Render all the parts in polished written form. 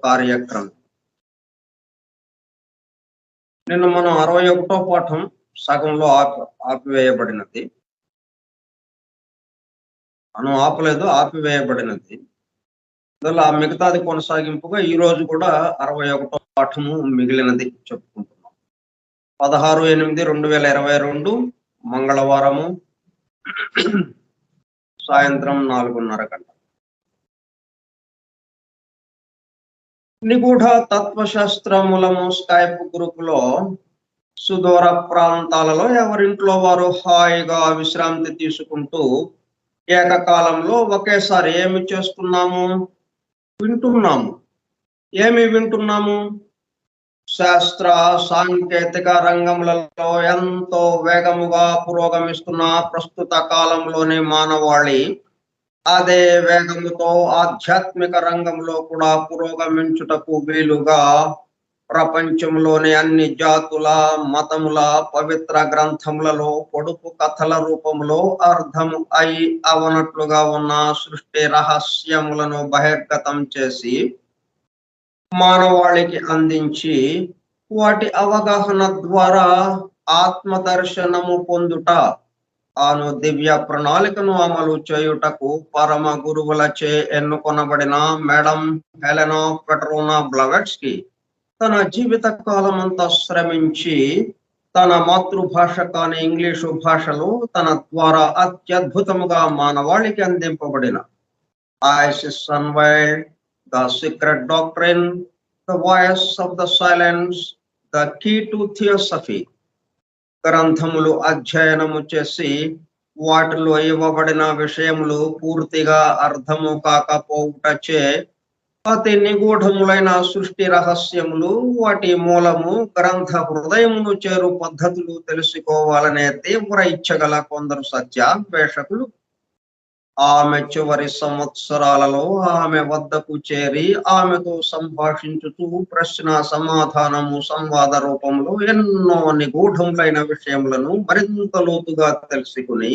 కార్యక్రమం. నిన్న మనం 61వ పాఠం సగంలో ఆపివేయబడినది. మనం ఆపలేదు, ఆపివేయబడినది. అందువల్ల మిగతాది కొనసాగింపుగా ఈ రోజు కూడా 61వ పాఠము మిగిలినది చెప్పుకుంటున్నాం. 16/8/2022 మంగళవారము సాయంత్రం 4:30 గంటలు. నిగూఢ తత్వశాస్త్రములము స్కైప్ గ్రూపులో సుదూర ప్రాంతాలలో ఎవరింట్లో వారు హాయిగా విశ్రాంతి తీసుకుంటూ ఏకకాలంలో ఒకేసారి ఏమి చేస్తున్నాము? వింటున్నాము. ఏమి వింటున్నాము? శాస్త్ర సాంకేతిక రంగములలో ఎంతో వేగముగా పురోగమిస్తున్న ప్రస్తుత కాలంలోని మానవాళి అదే వేగముతో ఆధ్యాత్మిక రంగంలో కూడా పురోగమించుటకు వీలుగా ప్రపంచంలోని అన్ని జాతుల మతముల పవిత్ర గ్రంథములలో పొడుపు కథల రూపంలో అర్థము అయి అవనట్లుగా ఉన్న సృష్టి రహస్యములను బహిర్గతం చేసి మానవాళికి అందించి వాటి అవగాహన ద్వారా ఆత్మదర్శనము పొందుట అను దివ్య ప్రణాళికను అమలు చేయుటకు పరమ గురువులచే ఎన్నుకొనబడిన మేడం హెలెనా పెట్రోనా బ్లవెట్స్కీ తన జీవిత కాలమంతా శ్రమించి తన మాతృభాష కాని ఇంగ్లీషు భాషలో తన ద్వారా అత్యద్భుతముగా మానవాళికి అందింపబడిన ISIS Unveiled, The Secret Doctrine, The Voice of the Silence, The Key to Theosophy గ్రంథములు అధ్యయనము చేసి వాటిలో ఇవ్వబడిన విషయములు పూర్తిగా అర్థము కాకపోవుటచే అతి నిగూఢములైన సృష్టి రహస్యములు వాటి మూలము గ్రంథ హృదయమును చేరు పద్ధతులు తెలుసుకోవాలనే తీవ్ర ఇచ్చగల కొందరు సత్యాన్వేషకులు ఆమె చివరి సంవత్సరాలలో ఆమె వద్దకు చేరి ఆమెతో సంభాషించుతూ ప్రశ్న సమాధానము సంవాద రూపంలో ఎన్నో నిగూఢములైన విషయములను మరింత లోతుగా తెలుసుకుని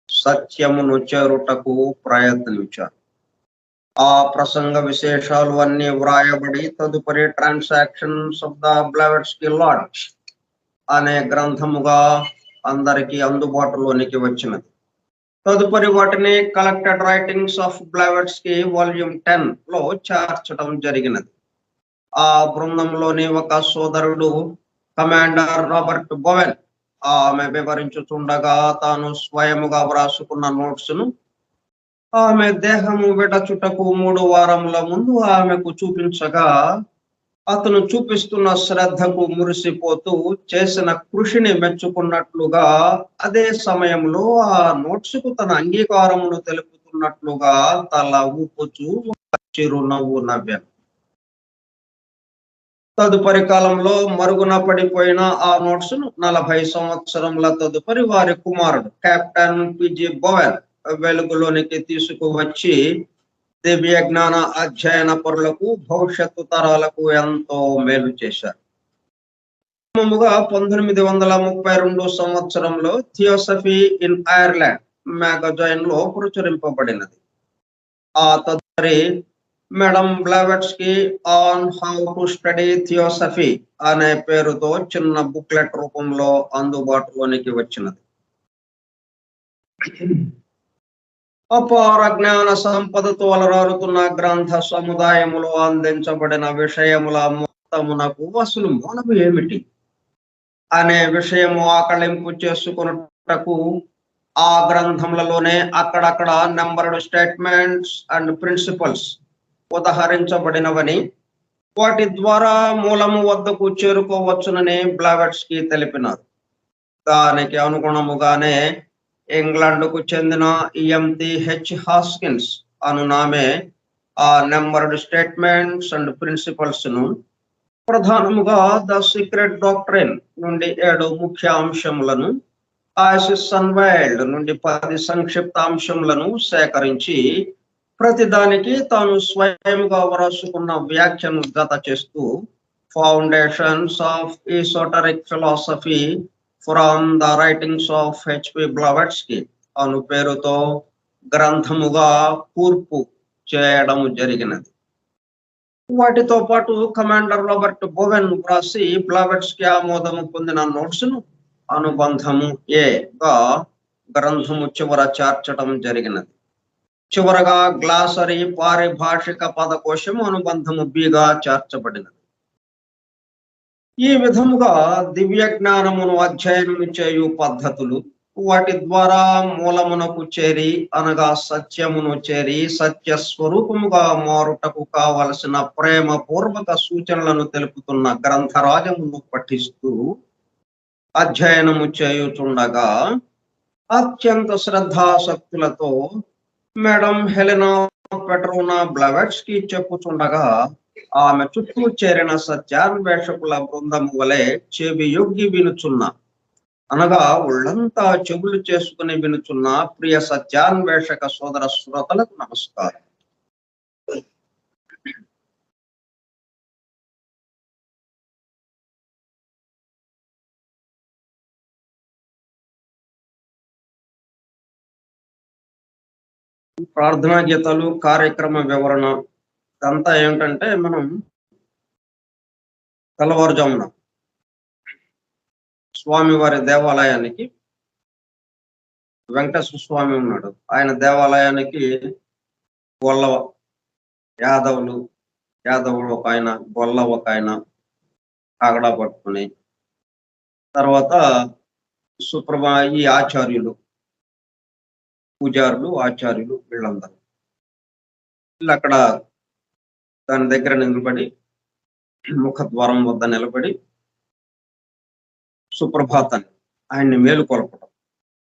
సత్యమును చేరుటకు ప్రయత్నించారు. ఆ ప్రసంగ విశేషాలు అన్ని వ్రాయబడి తదుపరి transactions of the Blavatsky Lodge అనే గ్రంథముగా అందరికీ అందుబాటులోనికి వచ్చినది. తదుపరి వాటిని collected writings of Blavatsky volume 10 లో చేర్చడం జరిగినది. ఆ బృందంలోని ఒక సోదరుడు కమాండర్ రాబర్ట్ బోవెన్ ఆమె వివరించుతుండగా తాను స్వయముగా వ్రాసుకున్న నోట్స్ ను ఆమె దేహము విడచుటకు 3 వారముల ముందు ఆమెకు చూపించగా అతను చూపిస్తున్న శ్రద్ధకు మురిసిపోతూ చేసిన కృషిని మెచ్చుకున్నట్లుగా అదే సమయంలో ఆ నోట్స్ కు తన అంగీకారమును తెలుపుతున్నట్లుగా తల ఊపుచూ చిరునవ్వు నవ్వాను. తదుపరి కాలంలో మరుగున పడిపోయిన ఆ నోట్స్ ను 40 సంవత్సరముల తదుపరి వారి కుమారుడు కెప్టెన్ పిజి బోవెన్ వెలుగులోనికి తీసుకువచ్చి దివ్య జ్ఞాన అధ్యయన పరులకు భవిష్యత్తు తరాలకు ఎంతో మేలు చేశారు. 1932 సంవత్సరంలో థియోసఫీ ఇన్ ఐర్లాండ్ మ్యాగజైన్ లో ప్రచురింపబడినది. ఆ తదుపరి madam Blavatsky on how to study theosophy అనే పేరుతో చిన్న బుక్లెట్ రూపంలో అందుబాటులోనికి వచ్చినది. అపార జ్ఞాన సంపదతో అలరారుతున్న గ్రంథ సముదాయములో అందించబడిన విషయముల మొత్తమునకు అసలు మూలము ఏమిటి అనే విషయము ఆకళింపు చేసుకున్నటకు ఆ గ్రంథములలోనే అక్కడక్కడ నెంబర్డ్ స్టేట్మెంట్స్ అండ్ ప్రిన్సిపల్స్ ఉదహరించబడినవని వాటి ద్వారా మూలము వద్దకు చేరుకోవచ్చునని బ్లవెట్స్కీ తెలిపినారు. దానికి అనుగుణముగానే ఇంగ్లాండ్కు చెందిన EMT హాస్కిన్స్ అనునామే ఆ నెంబర్డ్ స్టేట్మెంట్స్ అండ్ ప్రిన్సిపల్స్ ను ప్రధానముగా ద సీక్రెట్ డాక్ట్రిన్ నుండి 7 ముఖ్య అంశములను, ISIS Unveiled నుండి 10 సంక్షిప్త అంశములను సేకరించి ప్రతిదానికి తాను స్వయంగా వ్రాసుకున్న వ్యాఖ్యను జత చేస్తూ foundations of esoteric philosophy from the writings of HP Blavatsky అను పేరుతో గ్రంథముగా కూర్పు చేయడం జరిగినది. వాటితో పాటు కమాండర్ రాబర్ట్ బోవెన్ వ్రాసి బ్లావెట్స్ కి ఆమోదము పొందిన నోట్స్ ను అనుబంధము గా గ్రంథము చివర చేర్చడం జరిగినది. చివరగా గ్లాసరీ పారిభాషిక పదకోశము అనుబంధము బిగా చేర్చబడినది. ఈ విధముగా దివ్య జ్ఞానమును అధ్యయనము చేయు పద్ధతులు, వాటి ద్వారా మూలమునకు చేరి అనగా సత్యమును చేరి సత్య స్వరూపముగా మారుటకు కావలసిన ప్రేమ పూర్వక సూచనలను తెలుపుతున్న గ్రంథరాజమును పఠిస్తూ అధ్యయనము చేయుచుండగా అత్యంత శ్రద్ధాసక్తులతో మేడం హెలెనా పెట్రోనా బ్లావెట్స్ కి చెప్పుచుండగా ఆమె చుట్టూ చేరిన సత్యాన్వేషకుల బృందము వలె చెవి యొగ్గి వినుచున్న, అనగా ఒళ్ళంతా చెవులు చేసుకుని వినుచున్న ప్రియ సత్యాన్వేషక సోదర శ్రోతలకు నమస్కారం. ప్రార్థనా గీతాలు, కార్యక్రమ వివరణ ఇదంతా ఏంటంటే, మనం తెల్లవారుజామున స్వామివారి దేవాలయానికి, వెంకటేశ్వర స్వామి ఉన్నాడు, ఆయన దేవాలయానికి గొల్ల యాదవులు ఒక ఆయన, గొల్ల ఒక ఆయన కాగడా పట్టుకుని, తర్వాత ఈ ఆచార్యులు, పూజారులు, ఆచార్యులు వీళ్ళందరూ వీళ్ళు అక్కడ దాని దగ్గర నిలబడి, ముఖద్వారం వద్ద నిలబడి సుప్రభాతాన్ని ఆయన్ని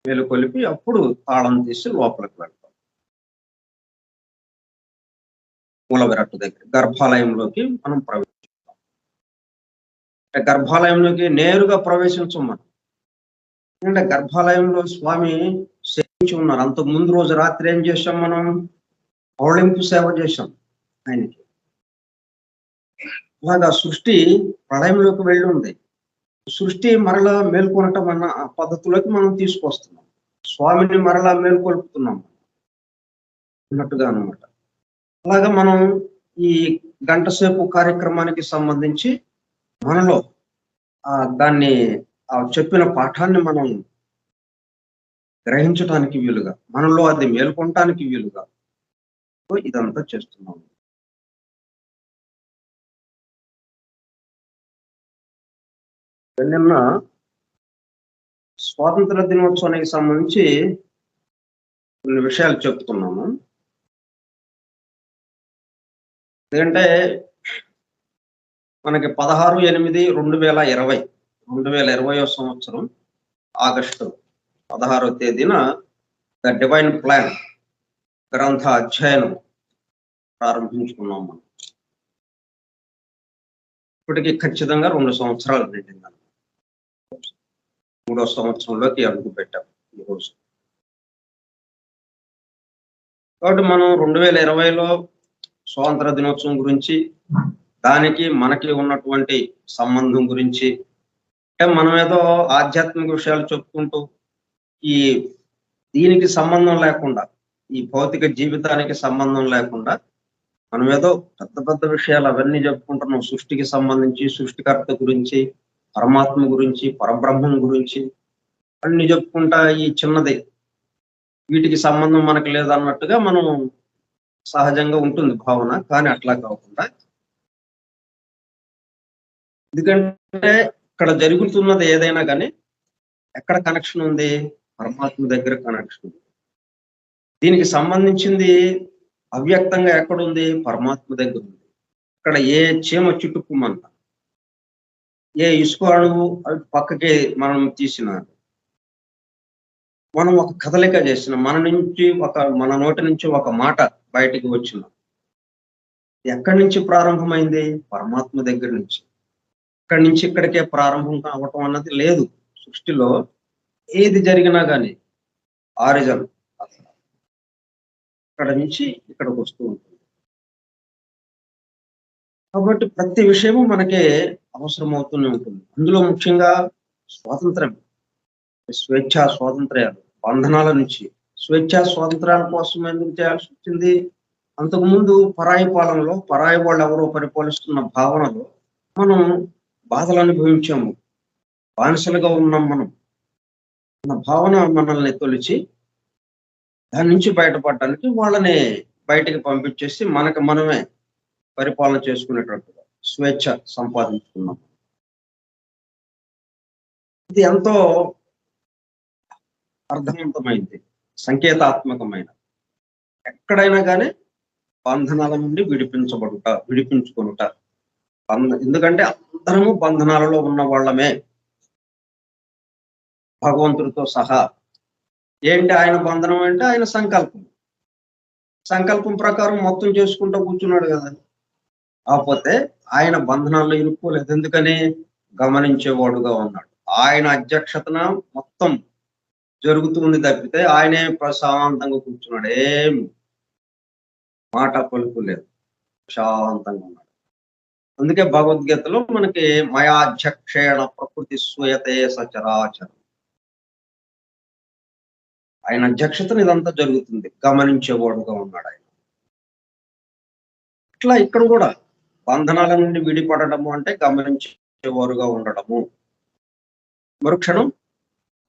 మేలుకొలిపి అప్పుడు తాళం తీసి లోపలికి వెళ్తాం. మూల విరాట్టు దగ్గర గర్భాలయంలోకి మనం ప్రవేశిస్తాం. గర్భాలయంలోకి నేరుగా ప్రవేశించం మనం. ఎందుకంటే గర్భాలయంలో స్వామి సేవించి ఉన్నారు. అంతకు ముందు రోజు రాత్రి ఏం చేశాం మనం? పౌళింపు సేవ చేశాం ఆయనకి. అలాగా సృష్టి ప్రళయంలోకి వెళ్ళి ఉంది. సృష్టి మరలా మేల్కొనటం అన్న పద్ధతిలోకి మనం తీసుకొస్తున్నాం. స్వామిని మరలా మేల్కొల్పుతున్నాం అన్నట్టుగా అనమాట. అలాగా మనం ఈ గంట సేపు కార్యక్రమానికి సంబంధించి మనలో దాన్ని చెప్పిన పాఠాన్ని మనం గ్రహించడానికి వీలుగా, మనలో అది మేల్కొనటానికి వీలుగా ఇదంతా చేస్తున్నాం. నిన్న స్వాతంత్ర దినోత్సవానికి సంబంధించి కొన్ని విషయాలు చెప్తున్నాము. ఎందుకంటే మనకి 16/8/2020 సంవత్సరం ఆగస్టు 16వ తేదీన ద డివైన్ ప్లాన్ గ్రంథ అధ్యయనం ప్రారంభించుకున్నాం మనం. ఇప్పటికీ ఖచ్చితంగా 2 సంవత్సరాలు నిండింది. 3వ సంవత్సరంలోకి అడుగు పెట్టాం ఈరోజు. కాబట్టి మనం 2020లో స్వాతంత్ర దినోత్సవం గురించి, దానికి మనకి ఉన్నటువంటి సంబంధం గురించి, అంటే మనం ఏదో ఆధ్యాత్మిక విషయాలు చెప్పుకుంటూ దీనికి సంబంధం లేకుండా, ఈ భౌతిక జీవితానికి సంబంధం లేకుండా మనం ఏదో పెద్ద పెద్ద విషయాలు అవన్నీ చెప్పుకుంటున్నాం. సృష్టికి సంబంధించి, సృష్టికర్త గురించి, పరమాత్మ గురించి, పరబ్రహ్మం గురించి అన్ని చెప్పుకుంటా ఈ చిన్నది వీటికి సంబంధం మనకు లేదన్నట్టుగా మనం సహజంగా ఉంటుంది భావన. కానీ అట్లా కాకుండా, ఎందుకంటే ఇక్కడ జరుగుతున్నది ఏదైనా కానీ ఎక్కడ కనెక్షన్ ఉంది? పరమాత్మ దగ్గర కనెక్షన్ ఉంది. దీనికి సంబంధించింది అవ్యక్తంగా ఎక్కడుంది? పరమాత్మ దగ్గర ఉంది. ఇక్కడ ఏ చీమ చుట్టుకుమంత, ఏ ఇసుక అణువు పక్కకి మనం తీసిన, మనం ఒక కదలిక చేసిన, మన నోటి నుంచి ఒక మాట బయటికి వచ్చిన, ఎక్కడి నుంచి ప్రారంభమైంది? పరమాత్మ దగ్గర నుంచి. ఇక్కడి నుంచి ఇక్కడికే ప్రారంభం కావటం అన్నది లేదు. సృష్టిలో ఏది జరిగినా కానీ ఆరిజన్ ఇక్కడ నుంచి ఇక్కడికి వస్తూ ఉంటుంది. కాబట్టి ప్రతి విషయము మనకే అవసరం అవుతూనే ఉంటుంది. అందులో ముఖ్యంగా స్వాతంత్రం, స్వేచ్ఛా స్వాతంత్ర్యాలు, బంధనాల నుంచి స్వేచ్ఛా స్వాతంత్ర్యాల కోసం ఎందుకు చేయాల్సి వచ్చింది? అంతకుముందు పరాయి పాలనలో పరాయి వాళ్ళు ఎవరో పరిపాలిస్తున్న భావనలో మనం బాధలు అనుభవించాము, బానిసలుగా ఉన్నాం మనం అన్న భావన మనల్ని తొలిచి దాని నుంచి బయటపడడానికి వాళ్ళని బయటికి పంపించేసి మనకు మనమే పరిపాలన చేసుకునేటట్టుగా స్వేచ్ఛ సంపాదించుకున్నాం. ఇది ఎంతో అర్థవంతమైంది, సంకేతాత్మకమైన. ఎక్కడైనా కానీ బంధనాల నుండి విడిపించుకొనుట. ఎందుకంటే అందరము బంధనాలలో ఉన్న వాళ్ళమే, భగవంతుడితో సహా. ఏంటి ఆయన బంధనం అంటే ఆయన సంకల్పం ప్రకారం మొత్తం చేసుకుంటూ కూర్చున్నాడు కదా. కాకపోతే ఆయన బంధనాల్లో ఇరుక్కోలేదు. ఎందుకని? గమనించేవాడుగా ఉన్నాడు. ఆయన అధ్యక్షతన మొత్తం జరుగుతుంది తప్పితే ఆయనే ప్రశాంతంగా కూర్చున్నాడు. ఏం మాట పలుకు లేదు, ప్రశాంతంగా ఉన్నాడు. అందుకే భగవద్గీతలో మనకి మయాధ్యక్షేణ ప్రకృతి స్వయతే సచరాచరం, ఆయన అధ్యక్షతను ఇదంతా జరుగుతుంది, గమనించేవాడుగా ఉన్నాడు ఆయన. ఇట్లా ఇక్కడ కూడా బంధనాల నుండి విడిపడటము అంటే గమనించేవారుగా ఉండటము. మరుక్షణం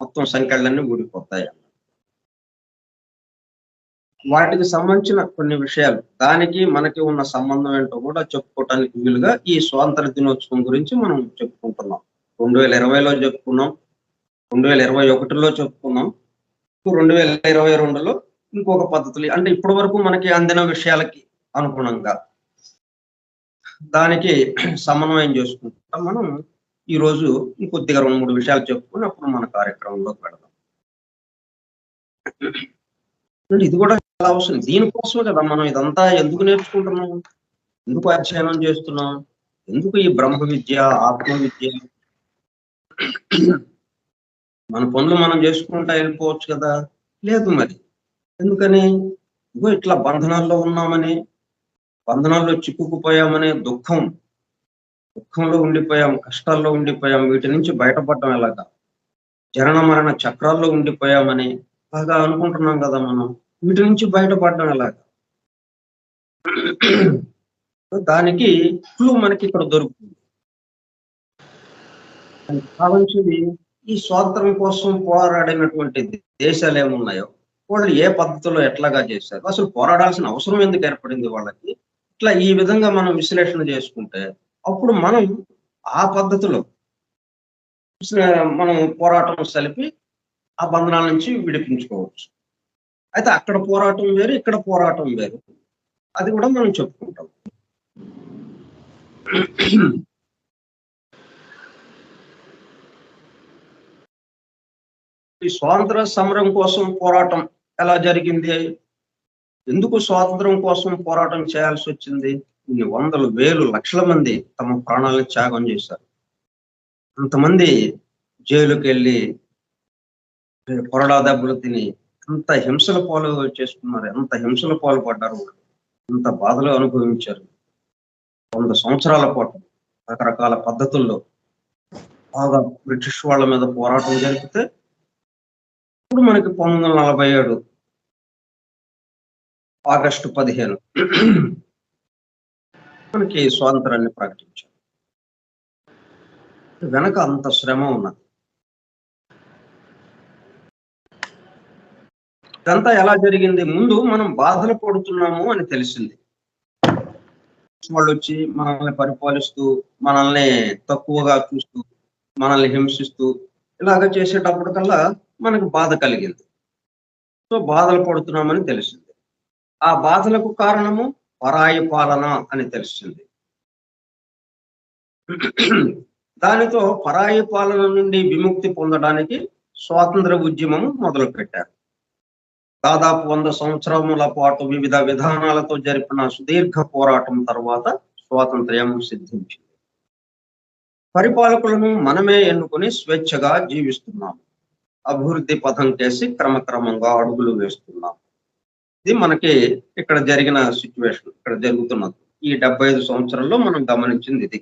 మొత్తం సంఖ్యలన్నీ ఊడిపోతాయి. వాటికి సంబంధించిన కొన్ని విషయాలు, దానికి మనకి ఉన్న సంబంధం ఏంటో కూడా చెప్పుకోవటానికి వీలుగా ఈ స్వాతంత్ర దినోత్సవం గురించి మనం చెప్పుకుంటున్నాం. 2020లో చెప్పుకున్నాం, 2021లో చెప్పుకున్నాం, 2022లో ఇంకొక పద్ధతులు, అంటే ఇప్పటి వరకు మనకి అందిన విషయాలకి అనుగుణంగా దానికి సమన్వయం చేసుకుంటాం. మనం ఈరోజు ఇంకొద్దిగా 2-3 విషయాలు చెప్పుకుని అప్పుడు మన కార్యక్రమంలోకి పెడదాం. ఇది కూడా చాలా అవసరం. దీనికోసమే కదా మనం ఇదంతా ఎందుకు నేర్చుకుంటున్నాం, ఎందుకు అధ్యయనం చేస్తున్నాం, ఎందుకు ఈ బ్రహ్మ విద్య, ఆత్మ విద్య? మన పనులు మనం చేసుకుంటా వెళ్ళిపోవచ్చు కదా. లేదు మరి ఎందుకని? ఇగో ఇట్లా బంధనాల్లో ఉన్నామని, బంధనాల్లో చిక్కుకుపోయామని, దుఃఖంలో ఉండిపోయాం, కష్టాల్లో ఉండిపోయాం, వీటి నుంచి బయటపడటం ఎలాగా, జనన మరణ చక్రాల్లో ఉండిపోయామని బాగా అనుకుంటున్నాం కదా మనం. వీటి నుంచి బయటపడడం ఎలాగా? దానికి క్లూ మనకి ఇక్కడ దొరుకుతుంది. కావాల్సింది ఈ స్వాతంత్రం కోసం పోరాడినటువంటి దేశాలు ఏమున్నాయో వాళ్ళు ఏ పద్ధతిలో ఎట్లాగా చేశారు, అసలు పోరాడాల్సిన అవసరం ఎందుకు ఏర్పడింది వాళ్ళకి, ఇట్లా ఈ విధంగా మనం విశ్లేషణ చేసుకుంటే అప్పుడు మనం ఆ పద్ధతిలో మనం పోరాటం సలిపి ఆ బంధనాల నుంచి విడిపించుకోవచ్చు. అయితే అక్కడ పోరాటం వేరు, ఇక్కడ పోరాటం వేరు, అది కూడా మనం చెప్పుకుంటాం. ఈ స్వాతంత్ర సమరం కోసం పోరాటం ఎలా జరిగింది, ఎందుకు స్వాతంత్రం కోసం పోరాటం చేయాల్సి వచ్చింది? ఇన్ని వందలు, వేలు, లక్షల మంది తమ ప్రాణాలను త్యాగం చేశారు. అంతమంది జైలుకి వెళ్ళి కొరడా దెబ్బలు తిని ఎంత హింసల పాలు చేసుకున్నారు, ఎంత హింసల పాలు పడ్డారు, ఎంత బాధలు అనుభవించారు. 100 సంవత్సరాల పాటు రకరకాల పద్ధతుల్లో బాగా బ్రిటిష్ వాళ్ళ మీద పోరాటం జరిపితే ఇప్పుడు మనకి 1947 ఆగస్టు 15 మనకి స్వాతంత్రాన్ని ప్రకటించారు. వెనక అంత శ్రమ ఉన్నది. ఇదంతా ఎలా జరిగింది? ముందు మనం బాధలు పడుతున్నాము అని తెలిసింది. వాళ్ళు వచ్చి మనల్ని పరిపాలిస్తూ, మనల్ని తక్కువగా చూస్తూ, మనల్ని హింసిస్తూ ఇలాగ చేసేటప్పటికల్లా మనకు బాధ కలిగింది. సో బాధలు పడుతున్నామని తెలిసింది. ఆ బాధలకు కారణము పరాయి పాలన అని తెలిసింది. దానితో పరాయి పాలన నుండి విముక్తి పొందడానికి స్వాతంత్ర ఉద్యమం మొదలు పెట్టారు. దాదాపు 100 సంవత్సరముల పాటు వివిధ విధానాలతో జరిపిన సుదీర్ఘ పోరాటం తర్వాత స్వాతంత్ర్యం సిద్ధించింది. పరిపాలకులను మనమే ఎన్నుకొని స్వేచ్ఛగా జీవిస్తున్నాం. అభివృద్ధి పథం చేసి క్రమక్రమంగా అడుగులు వేస్తున్నాం. ఇది మనకి ఇక్కడ జరిగిన సిచ్యువేషన్, ఇక్కడ జరుగుతున్నది. ఈ 75 సంవత్సరాల్లో మనం గమనించింది ఇది.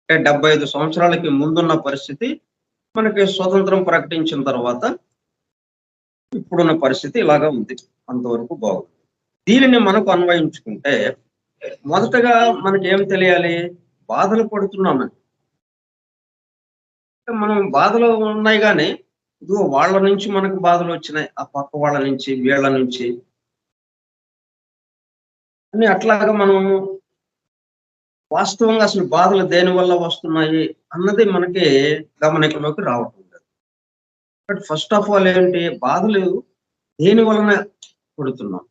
75 సంవత్సరాలకి ముందున్న పరిస్థితి మనకి స్వతంత్రం ప్రకటించిన తర్వాత ఇప్పుడున్న పరిస్థితి ఇలాగా ఉంది. అంతవరకు బాగుంది. దీనిని మనకు అన్వయించుకుంటే మొదటగా మనకేం తెలియాలి? బాధలు పడుతున్నామని. మనం బాధలు ఉన్నాయి గానీ, ఇదిగో వాళ్ళ నుంచి మనకు బాధలొచ్చినాయి. ఆ పక్క వాళ్ళ నుంచి, వీళ్ళ నుంచి అని అట్లాగా మనం వాస్తవంగా అసలు బాధలు దేనివల్ల వస్తున్నాయి అన్నది మనకి గమనికలోకి రావటం లేదు. బట్ ఫస్ట్ ఆఫ్ ఆల్ ఏంటి? బాధలు దేని వలన పడుతున్నాం?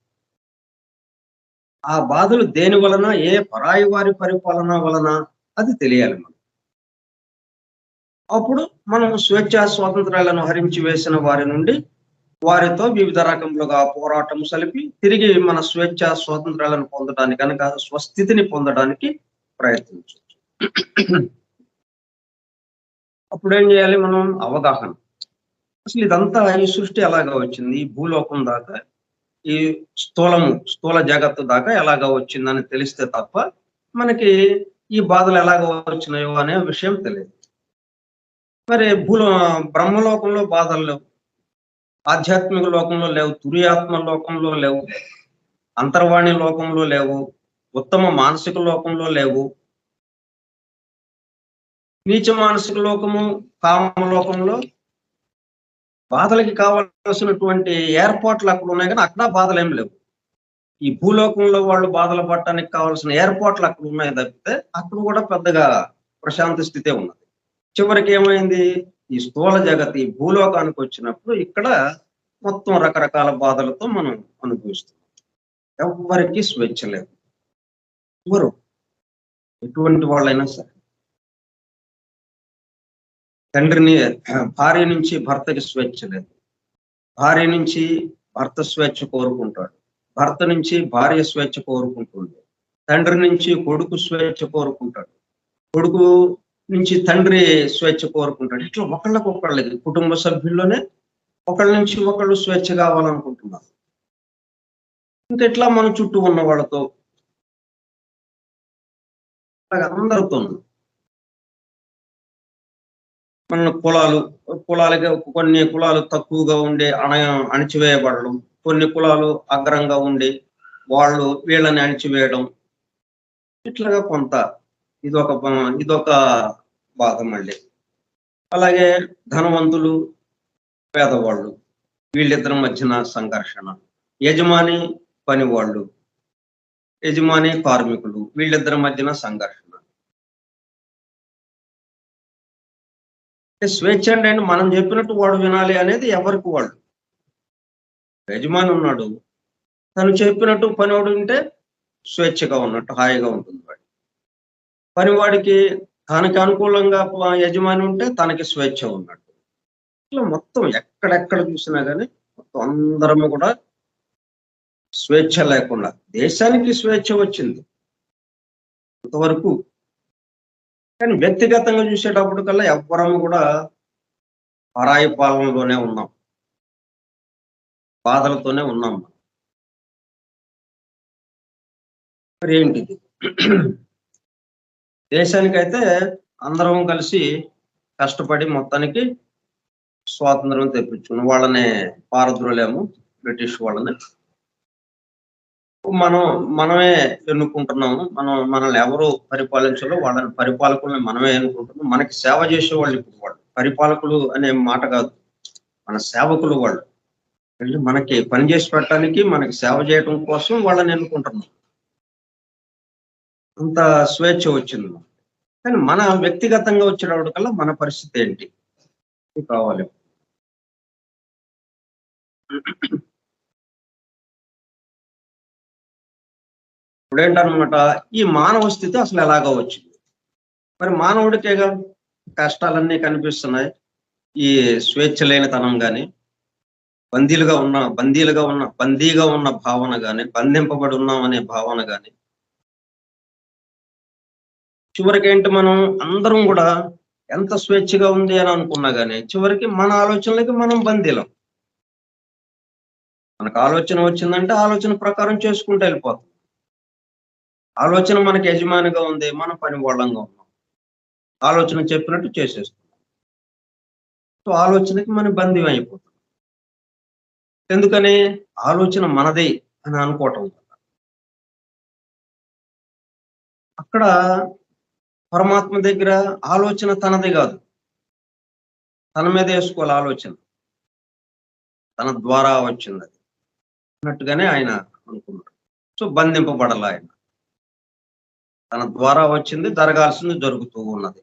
ఆ బాధలు దేని వలన, ఏ పరాయి వారి పరిపాలన వలన అది తెలియాలి మనకు. అప్పుడు మనం స్వేచ్ఛా స్వాతంత్రాలను హరించి వేసిన వారి నుండి వారితో వివిధ రకములుగా పోరాటం సలిపి తిరిగి మన స్వేచ్ఛా స్వాతంత్రాలను పొందడానికి కనుక స్వస్థితిని పొందడానికి ప్రయత్నించవచ్చు. అప్పుడేం చేయాలి మనం? అవగాహన. అసలు ఇదంతా ఈ సృష్టి ఎలాగా వచ్చింది? ఈ భూలోకం దాకా, ఈ స్థూల జగత్తు దాకా ఎలాగా వచ్చిందని తెలిస్తే తప్ప మనకి ఈ బాధలు ఎలాగ వచ్చినాయో అనే విషయం తెలియదు. మరి బ్రహ్మలోకంలో బాధలు లేవు, ఆధ్యాత్మిక లోకంలో లేవు, తురియాత్మ లోకంలో లేవు, అంతర్వాణి లోకంలో లేవు, ఉత్తమ మానసిక లోకంలో లేవు, నీచ మానసిక లోకము, కామలోకంలో బాధలకి కావాల్సినటువంటి ఏర్పాట్లు అక్కడ ఉన్నాయి కానీ అక్కడ బాధలు ఏం లేవు. ఈ భూలోకంలో వాళ్ళు బాధలు పడటానికి కావాల్సిన ఏర్పాట్లు అక్కడ ఉన్నాయి తప్పితే అక్కడ కూడా పెద్దగా ప్రశాంత స్థితే ఉన్నది. చివరికి ఏమైంది? ఈ స్థూల జగత్ ఈ భూలోకానికి వచ్చినప్పుడు ఇక్కడ మొత్తం రకరకాల బాధలతో మనం అనుభవిస్తున్నాం. ఎవ్వరికి స్వేచ్ఛ లేదు. ఎవరు ఎటువంటి వాళ్ళైనా సరే, భార్య నుంచి భర్తకి స్వేచ్ఛ లేదు, భార్య నుంచి భర్త స్వేచ్ఛ కోరుకుంటాడు, భర్త నుంచి భార్య స్వేచ్ఛ కోరుకుంటుంది, తండ్రి నుంచి కొడుకు స్వేచ్ఛ కోరుకుంటాడు, కొడుకు నుంచి తండ్రి స్వేచ్ఛ కోరుకుంటాడు. ఇట్లా ఒకళ్ళకొకళ్ళకి కుటుంబ సభ్యుల్లోనే ఒకళ్ళ నుంచి ఒకళ్ళు స్వేచ్ఛ కావాలనుకుంటున్నారు. ఇంకా ఇట్లా మన చుట్టూ ఉన్న వాళ్ళతో అందరితో మన కులాలకి కొన్ని కులాలు తక్కువగా ఉండి అణిచివేయబడడం, కొన్ని కులాలు అగ్రంగా ఉండి వాళ్ళు వీళ్ళని అణిచివేయడం, ఇట్లాగా కొంత ఇదొక బాధ. మళ్ళీ అలాగే ధనవంతులు పేదవాళ్ళు వీళ్ళిద్దరి మధ్యన సంఘర్షణ, యజమాని పనివాళ్ళు, యజమాని కార్మికులు వీళ్ళిద్దరి మధ్యన సంఘర్షణ. స్వేచ్ఛ అంటే మనం చెప్పినట్టు వాడు వినాలి అనేది ఎవరికి వాళ్ళు. యజమాని ఉన్నాడు, తను చెప్పినట్టు పనివాడు ఉంటే స్వేచ్ఛగా ఉన్నట్టు, హాయిగా ఉంటుంది వాడు. పనివాడికి తనకి అనుకూలంగా యజమాని ఉంటే తనకి స్వేచ్ఛ ఉన్నట్టు. ఇట్లా మొత్తం ఎక్కడెక్కడ చూసినా కానీ మొత్తం అందరము కూడా స్వేచ్ఛ లేకుండా, దేశానికి స్వేచ్ఛ వచ్చింది ఇంతవరకు, కానీ వ్యక్తిగతంగా చూసేటప్పుడు కల్లా ఎవ్వరము కూడా పరాయి పాలనలోనే ఉన్నాం, బాధలతోనే ఉన్నాం. మరి ఏంటిది? దేశానికైతే అందరం కలిసి కష్టపడి మొత్తానికి స్వాతంత్రం తెప్పించుకున్నాం. వాళ్ళని పారద్రోలేము, బ్రిటిష్ వాళ్ళని. మనమే ఎన్నుకుంటున్నాము. మనల్ని ఎవరు పరిపాలించాలో వాళ్ళని పరిపాలకుల్ని మనమే ఎన్నుకుంటున్నాం. మనకి సేవ చేసేవాళ్ళు ఇప్పుడు వాళ్ళు. పరిపాలకులు అనే మాట కాదు, మన సేవకులు వాళ్ళు. వెళ్ళి మనకి పని చేసి పెట్టడానికి, మనకి సేవ చేయడం కోసం వాళ్ళని ఎన్నుకుంటున్నాం. అంత స్వేచ్ఛ వచ్చింది. కానీ మన వ్యక్తిగతంగా వచ్చేటప్పటికల్లా మన పరిస్థితి ఏంటి కావాలి? ఇప్పుడేంటనమాట, ఈ మానవ స్థితి అసలు ఎలాగో వచ్చింది. మరి మానవుడికేగా కష్టాలన్నీ కనిపిస్తున్నాయి. ఈ స్వేచ్ఛ లేనితనం కానీ, బందీగా ఉన్న భావన కానీ, బంధింపబడి ఉన్నామనే భావన కానీ, చివరికి ఏంటి, మనం అందరం కూడా ఎంత స్వేచ్ఛగా ఉంది అని అనుకున్నా కానీ చివరికి మన ఆలోచనలకి మనం బందీలం. మనకు ఆలోచన వచ్చిందంటే ఆలోచన ప్రకారం చేసుకుంటూ వెళ్ళిపోతాం. ఆలోచన మనకి యజమానిగా ఉంది, మనం పని వాళ్ళంగా ఉన్నాం. ఆలోచన చెప్పినట్టు చేసేస్తున్నాం. సో ఆలోచనకి మనం బందీ అయిపోతాం. ఎందుకని? ఆలోచన మనదే అని అనుకోవటం వల్ల. అక్కడ పరమాత్మ దగ్గర ఆలోచన తనది కాదు, తన మీద వేసుకోవాలి ఆలోచన, తన ద్వారా వచ్చింది అది అన్నట్టుగానే ఆయన అనుకున్నాడు. సో బంధింపబడాల ఆయన, తన ద్వారా వచ్చింది, జరగాల్సింది జరుగుతూ ఉన్నది.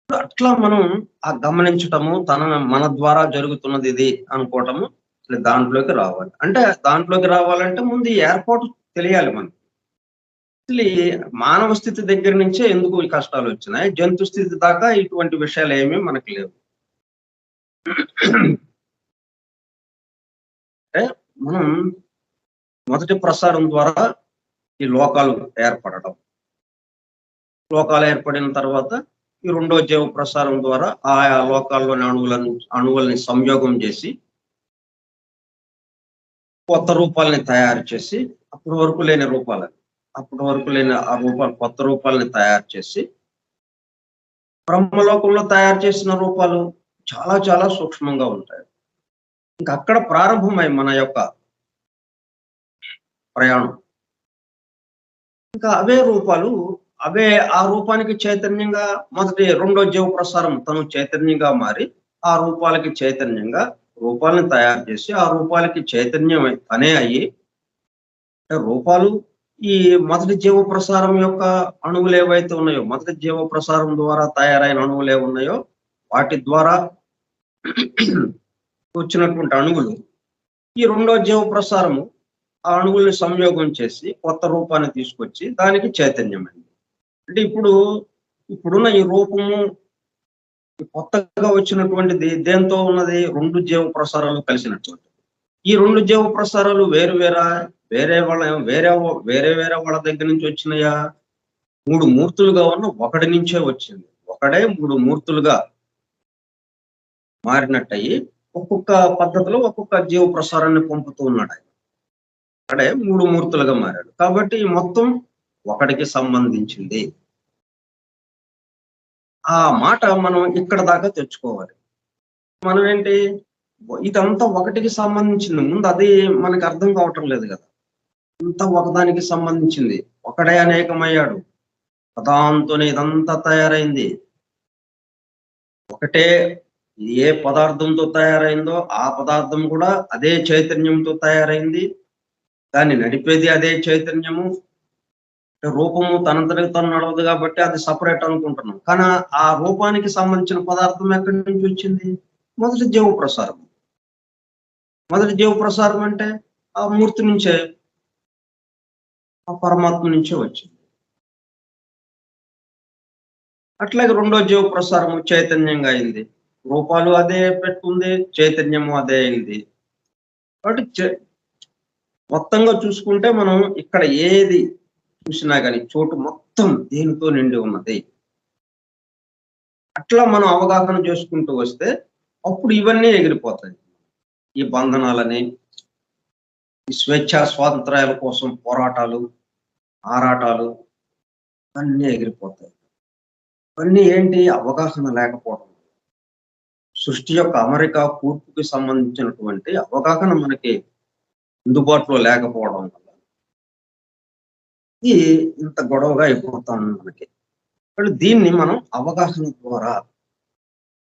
అట్లా మనం ఆ గమనించటము, మన ద్వారా జరుగుతున్నది ఇది అనుకోవటము, దాంట్లోకి రావాలి. అంటే దాంట్లోకి రావాలంటే ముందు ఈ ఏర్పాటు తెలియాలి మనకి. అసలు ఈ మానవ స్థితి దగ్గర నుంచే ఎందుకు ఈ కష్టాలు వచ్చినాయి, జంతు స్థితి దాకా ఇటువంటి విషయాలు ఏమీ మనకి లేవు. అంటే మనం మొదటి ప్రసారం ద్వారా ఈ లోకాలు ఏర్పడటం, లోకాలు ఏర్పడిన తర్వాత ఈ రెండో జీవ ప్రసారం ద్వారా ఆయా లోకాల్లోని అణువుల్ని సంయోగం చేసి కొత్త రూపాలని తయారు చేసి, అప్పటి వరకు లేని ఆ రూపాలు, కొత్త రూపాలని తయారు చేసి, బ్రహ్మలోకంలో తయారు చేసిన రూపాలు చాలా చాలా సూక్ష్మంగా ఉంటాయి. ఇంకా అక్కడ ప్రారంభమై మన యొక్క ప్రయాణం. ఇంకా అవే రూపాలు, ఆ రూపానికి చైతన్యంగా రెండో జీవ ప్రసారం తను చైతన్యంగా మారి, ఆ రూపాలకి చైతన్యంగా రూపాలను తయారు చేసి, ఆ రూపాలకి చైతన్యం తనే అయ్యి, రూపాలు ఈ మొదటి జీవ ప్రసారం యొక్క అణువులు ఏవైతే ఉన్నాయో, మొదటి జీవ ప్రసారం ద్వారా తయారైన అణువులు ఏమున్నాయో వాటి ద్వారా వచ్చినటువంటి అణువులు ఈ రెండో జీవ ప్రసారము ఆ అణువుల్ని సంయోగం చేసి కొత్త రూపాన్ని తీసుకొచ్చి దానికి చైతన్యమైంది. అంటే ఇప్పుడున్న ఈ రూపము కొత్తగా వచ్చినటువంటిది దేంతో ఉన్నది? రెండు జీవ ప్రసారాలు కలిసినటువంటిది. ఈ రెండు జీవ ప్రసారాలు వేరే వాళ్ళ దగ్గర నుంచి వచ్చినాయా? మూడు మూర్తులుగా ఉన్న ఒకటి నుంచే వచ్చింది. ఒకడే మూడు మూర్తులుగా మారినట్టయి ఒక్కొక్క పద్ధతిలో ఒక్కొక్క జీవ ప్రసారాన్ని పంపుతూ ఉన్నాడు ఆయన. అక్కడే మూడు మూర్తులుగా మారాడు. కాబట్టి మొత్తం ఒకటికి సంబంధించింది. ఆ మాట మనం ఇక్కడ దాకా తెచ్చుకోవాలి. మనం ఏంటి, ఇదంతా ఒకటికి సంబంధించింది. ముందు అది మనకి అర్థం కావటం లేదు కదా. ఇంత ఒకదానికి సంబంధించింది. ఒకడే అనేకమయ్యాడు. పదాంతోనే ఇదంతా తయారైంది. ఒకటే ఏ పదార్థంతో తయారైందో ఆ పదార్థం కూడా అదే చైతన్యంతో తయారైంది. దాన్ని నడిపేది అదే చైతన్యము. రూపము తనంతటికి తను నడవదు కాబట్టి అది సపరేట్ అనుకుంటున్నాం. కానీ ఆ రూపానికి సంబంధించిన పదార్థం ఎక్కడి నుంచి వచ్చింది? మొదటి జీవ ప్రసారం. మొదటి జీవ ప్రసారం అంటే ఆ మూర్తి నుంచే, ఆ పరమాత్మ నుంచే వచ్చింది. అట్లాగే రెండో జీవ ప్రసారము చైతన్యంగా అయింది. రూపాలు అదే పెట్టుకుంది, చైతన్యము అదే అయింది. కాబట్టి మొత్తంగా చూసుకుంటే మనం ఇక్కడ ఏది చూసినా కానీ చోటు మొత్తం దేనితో నిండి ఉన్నది. అట్లా మనం అవగాహన చేసుకుంటూ వస్తే అప్పుడు ఇవన్నీ ఎగిరిపోతాయి. ఈ బంధనాలని, ఈ స్వేచ్ఛా స్వాతంత్ర్యాల కోసం పోరాటాలు, ఆరాటాలు అన్నీ ఎగిరిపోతాయి. ఇవన్నీ ఏంటి? అవగాహన లేకపోవడం. సృష్టి యొక్క అమరిక కూర్పుకి సంబంధించినటువంటి అవగాహన మనకి అందుబాటులో లేకపోవడం వల్ల ఇది ఇంత గొడవగా అయిపోతాం మనకి. దీన్ని మనం అవగాహన ద్వారా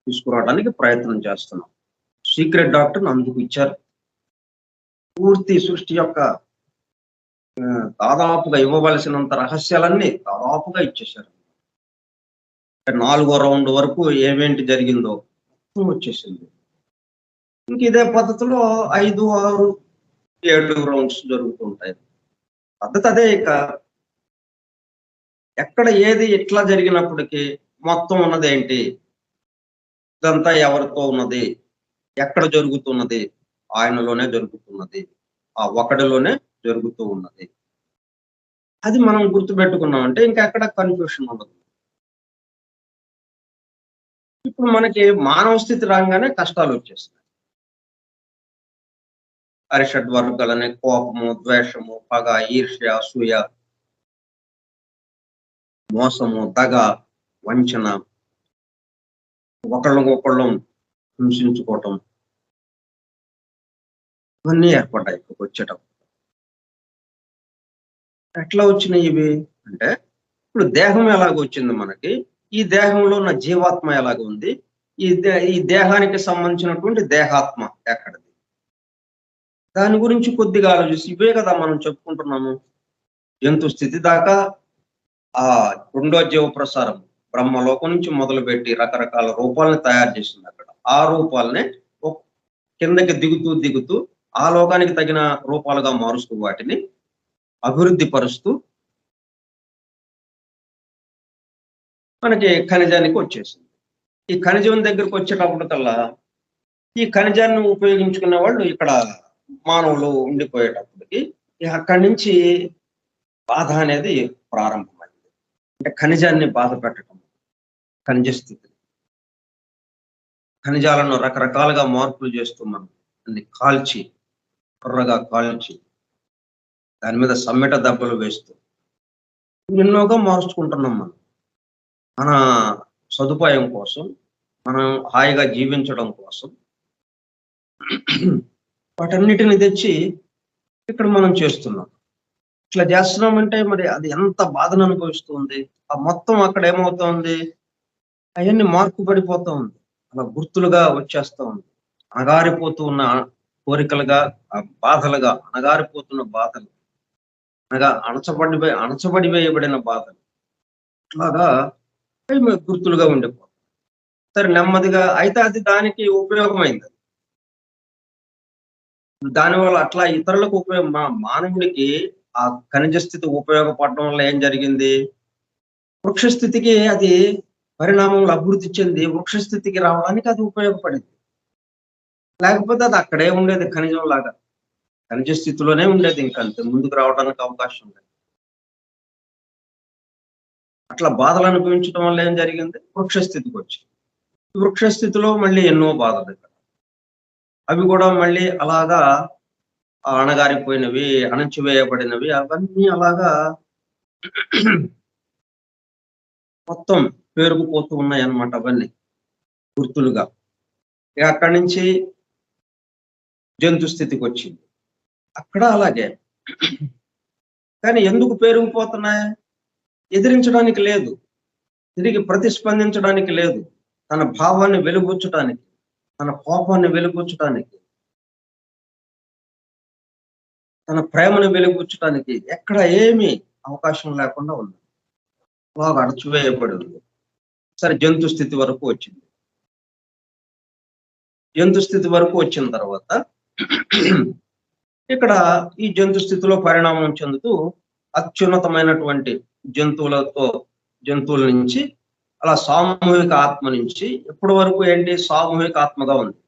తీసుకురావడానికి ప్రయత్నం చేస్తున్నాం. సీక్రెట్ డాక్టర్ అందుకు ఇచ్చారు. పూర్తి సృష్టి యొక్క దాదాపుగా ఇవ్వవలసినంత రహస్యాలన్నీ దాదాపుగా ఇచ్చేశారు. 4వ రౌండ్ వరకు ఏమేంటి జరిగిందో వచ్చేసింది. ఇంక ఇదే పద్ధతిలో 5, 6, 7 రౌండ్స్ జరుగుతుంటాయి. పద్ధతి అదే. ఇక ఎక్కడ ఏది ఎట్లా జరిగినప్పటికీ మొత్తం ఉన్నది ఏంటి? ఇదంతా ఎవరితో ఉన్నది? ఎక్కడ జరుగుతున్నది? ఆయనలోనే జరుగుతున్నది. ఆ ఒకటిలోనే జరుగుతూ ఉన్నది. అది మనం గుర్తుపెట్టుకున్నామంటే ఇంకెక్కడ కన్ఫ్యూషన్ ఉండదు. ఇప్పుడు మనకి మానవ స్థితి రాగానే కష్టాలు వచ్చేస్తాయి. అరిషడ్ వర్గాలనే కోపము, ద్వేషము, పగ, ఈర్ష్య, అసూయ, మోసము, దగ, వంచన, ఒకళ్ళం హింసించుకోవటం ఇవన్నీ ఏర్పడ్డాయి ఇక్కడికి వచ్చేటప్పుడు. ఎట్లా వచ్చినాయి ఇవి అంటే, ఇప్పుడు దేహం ఎలాగొచ్చింది మనకి, ఈ దేహంలో ఉన్న జీవాత్మ ఎలాగ ఉంది, ఈ దేహానికి సంబంధించినటువంటి దేహాత్మ ఎక్కడిది, దాని గురించి కొద్దిగా ఆలోచిస్తే ఇవే కదా మనం చెప్పుకుంటున్నాము. జంతు స్థితి దాకా ఆ రెండో జీవ ప్రసారం బ్రహ్మలోకం నుంచి మొదలుపెట్టి రకరకాల రూపాలను తయారు చేసింది అక్కడ. ఆ రూపాలనే కిందకి దిగుతూ దిగుతూ ఆ లోకానికి తగిన రూపాలుగా మారుస్తూ వాటిని అభివృద్ధి పరుస్తూ మనకి ఖనిజానికి వచ్చేసింది. ఈ ఖనిజం దగ్గరకు వచ్చేటప్పటికల్లా ఈ ఖనిజాన్ని ఉపయోగించుకునే వాళ్ళు ఇక్కడ మానవులు ఉండిపోయేటప్పటికి అక్కడి నుంచి బాధ అనేది ప్రారంభమైంది. అంటే ఖనిజాన్ని బాధ పెట్టడం, ఖనిజ స్థితి, ఖనిజాలను రకరకాలుగా మార్పులు చేస్తూ మనం దాన్ని కాల్చి, కుర్రగా కాల్చి, దాని మీద సమ్మెట దెబ్బలు వేస్తూ ఎన్నోగా మార్చుకుంటున్నాం మనం. మన సదుపాయం కోసం, మనం హాయిగా జీవించడం కోసం వాటన్నిటిని తెచ్చి ఇక్కడ మనం చేస్తున్నాం. ఇట్లా చేస్తున్నామంటే మరి అది ఎంత బాధను అనుభవిస్తుంది. ఆ మొత్తం అక్కడ ఏమవుతోంది, అవన్నీ మార్పు పడిపోతూ ఉంది. అలా గుర్తులుగా వచ్చేస్తూ ఉంది. అణగారిపోతూ ఉన్న కోరికలుగా, బాధలుగా, అణగారిపోతున్న బాధలు, అనగా అణచబడి వేయబడిన బాధలు, ఇట్లాగా అవి గుర్తులుగా ఉండిపోతాయి. సరే నెమ్మదిగా అయితే అది దానికి ఉపయోగమైంది. దానివల్ల అట్లా ఇతరులకు మానవుడికి ఆ ఖనిజ స్థితి ఉపయోగపడడం వల్ల ఏం జరిగింది, వృక్ష స్థితికి అది పరిణామంలో అభివృద్ధి చెంది వృక్ష స్థితికి రావడానికి అది ఉపయోగపడింది. లేకపోతే అది అక్కడే ఉండేది ఖనిజం లాగా, ఖనిజ స్థితిలోనే ఉండేది, ఇంకంతే ముందుకు రావడానికి అవకాశం లేదు. అట్లా బాధలు అనుభవించడం వల్ల ఏం జరిగింది, వృక్ష స్థితికి వచ్చింది. వృక్ష స్థితిలో మళ్ళీ ఎన్నో బాధలు ఇక్కడ, అవి కూడా మళ్ళీ అలాగా అణగారిపోయినవి, అణచివేయబడినవి, అవన్నీ అలాగా మొత్తం పేరుకుపోతూ ఉన్నాయి అన్నమాట. అవన్నీ గుర్తులుగా ఇక అక్కడి నుంచి జంతు స్థితికి వచ్చింది. అక్కడ అలాగే. కానీ ఎందుకు పేరుకుపోతున్నాయి, ఎదిరించడానికి లేదు, తిరిగి ప్రతిస్పందించడానికి లేదు, తన భావాన్ని వెలుగుచ్చడానికి, తన కోపాన్ని వెలుగుచ్చడానికి, తన ప్రేమను వెలుగుచ్చడానికి ఎక్కడ ఏమీ అవకాశం లేకుండా ఉంది. బాగా అణచివేయబడి ఉంది. సరే జంతు స్థితి వరకు వచ్చింది. జంతు స్థితి వరకు వచ్చిన తర్వాత ఇక్కడ ఈ జంతు స్థితిలో పరిణామం చెందుతూ అత్యున్నతమైనటువంటి జంతువుల నుంచి అలా సామూహిక ఆత్మ నుంచి ఇప్పటి వరకు ఏంటి, సామూహిక ఆత్మగా ఉంది.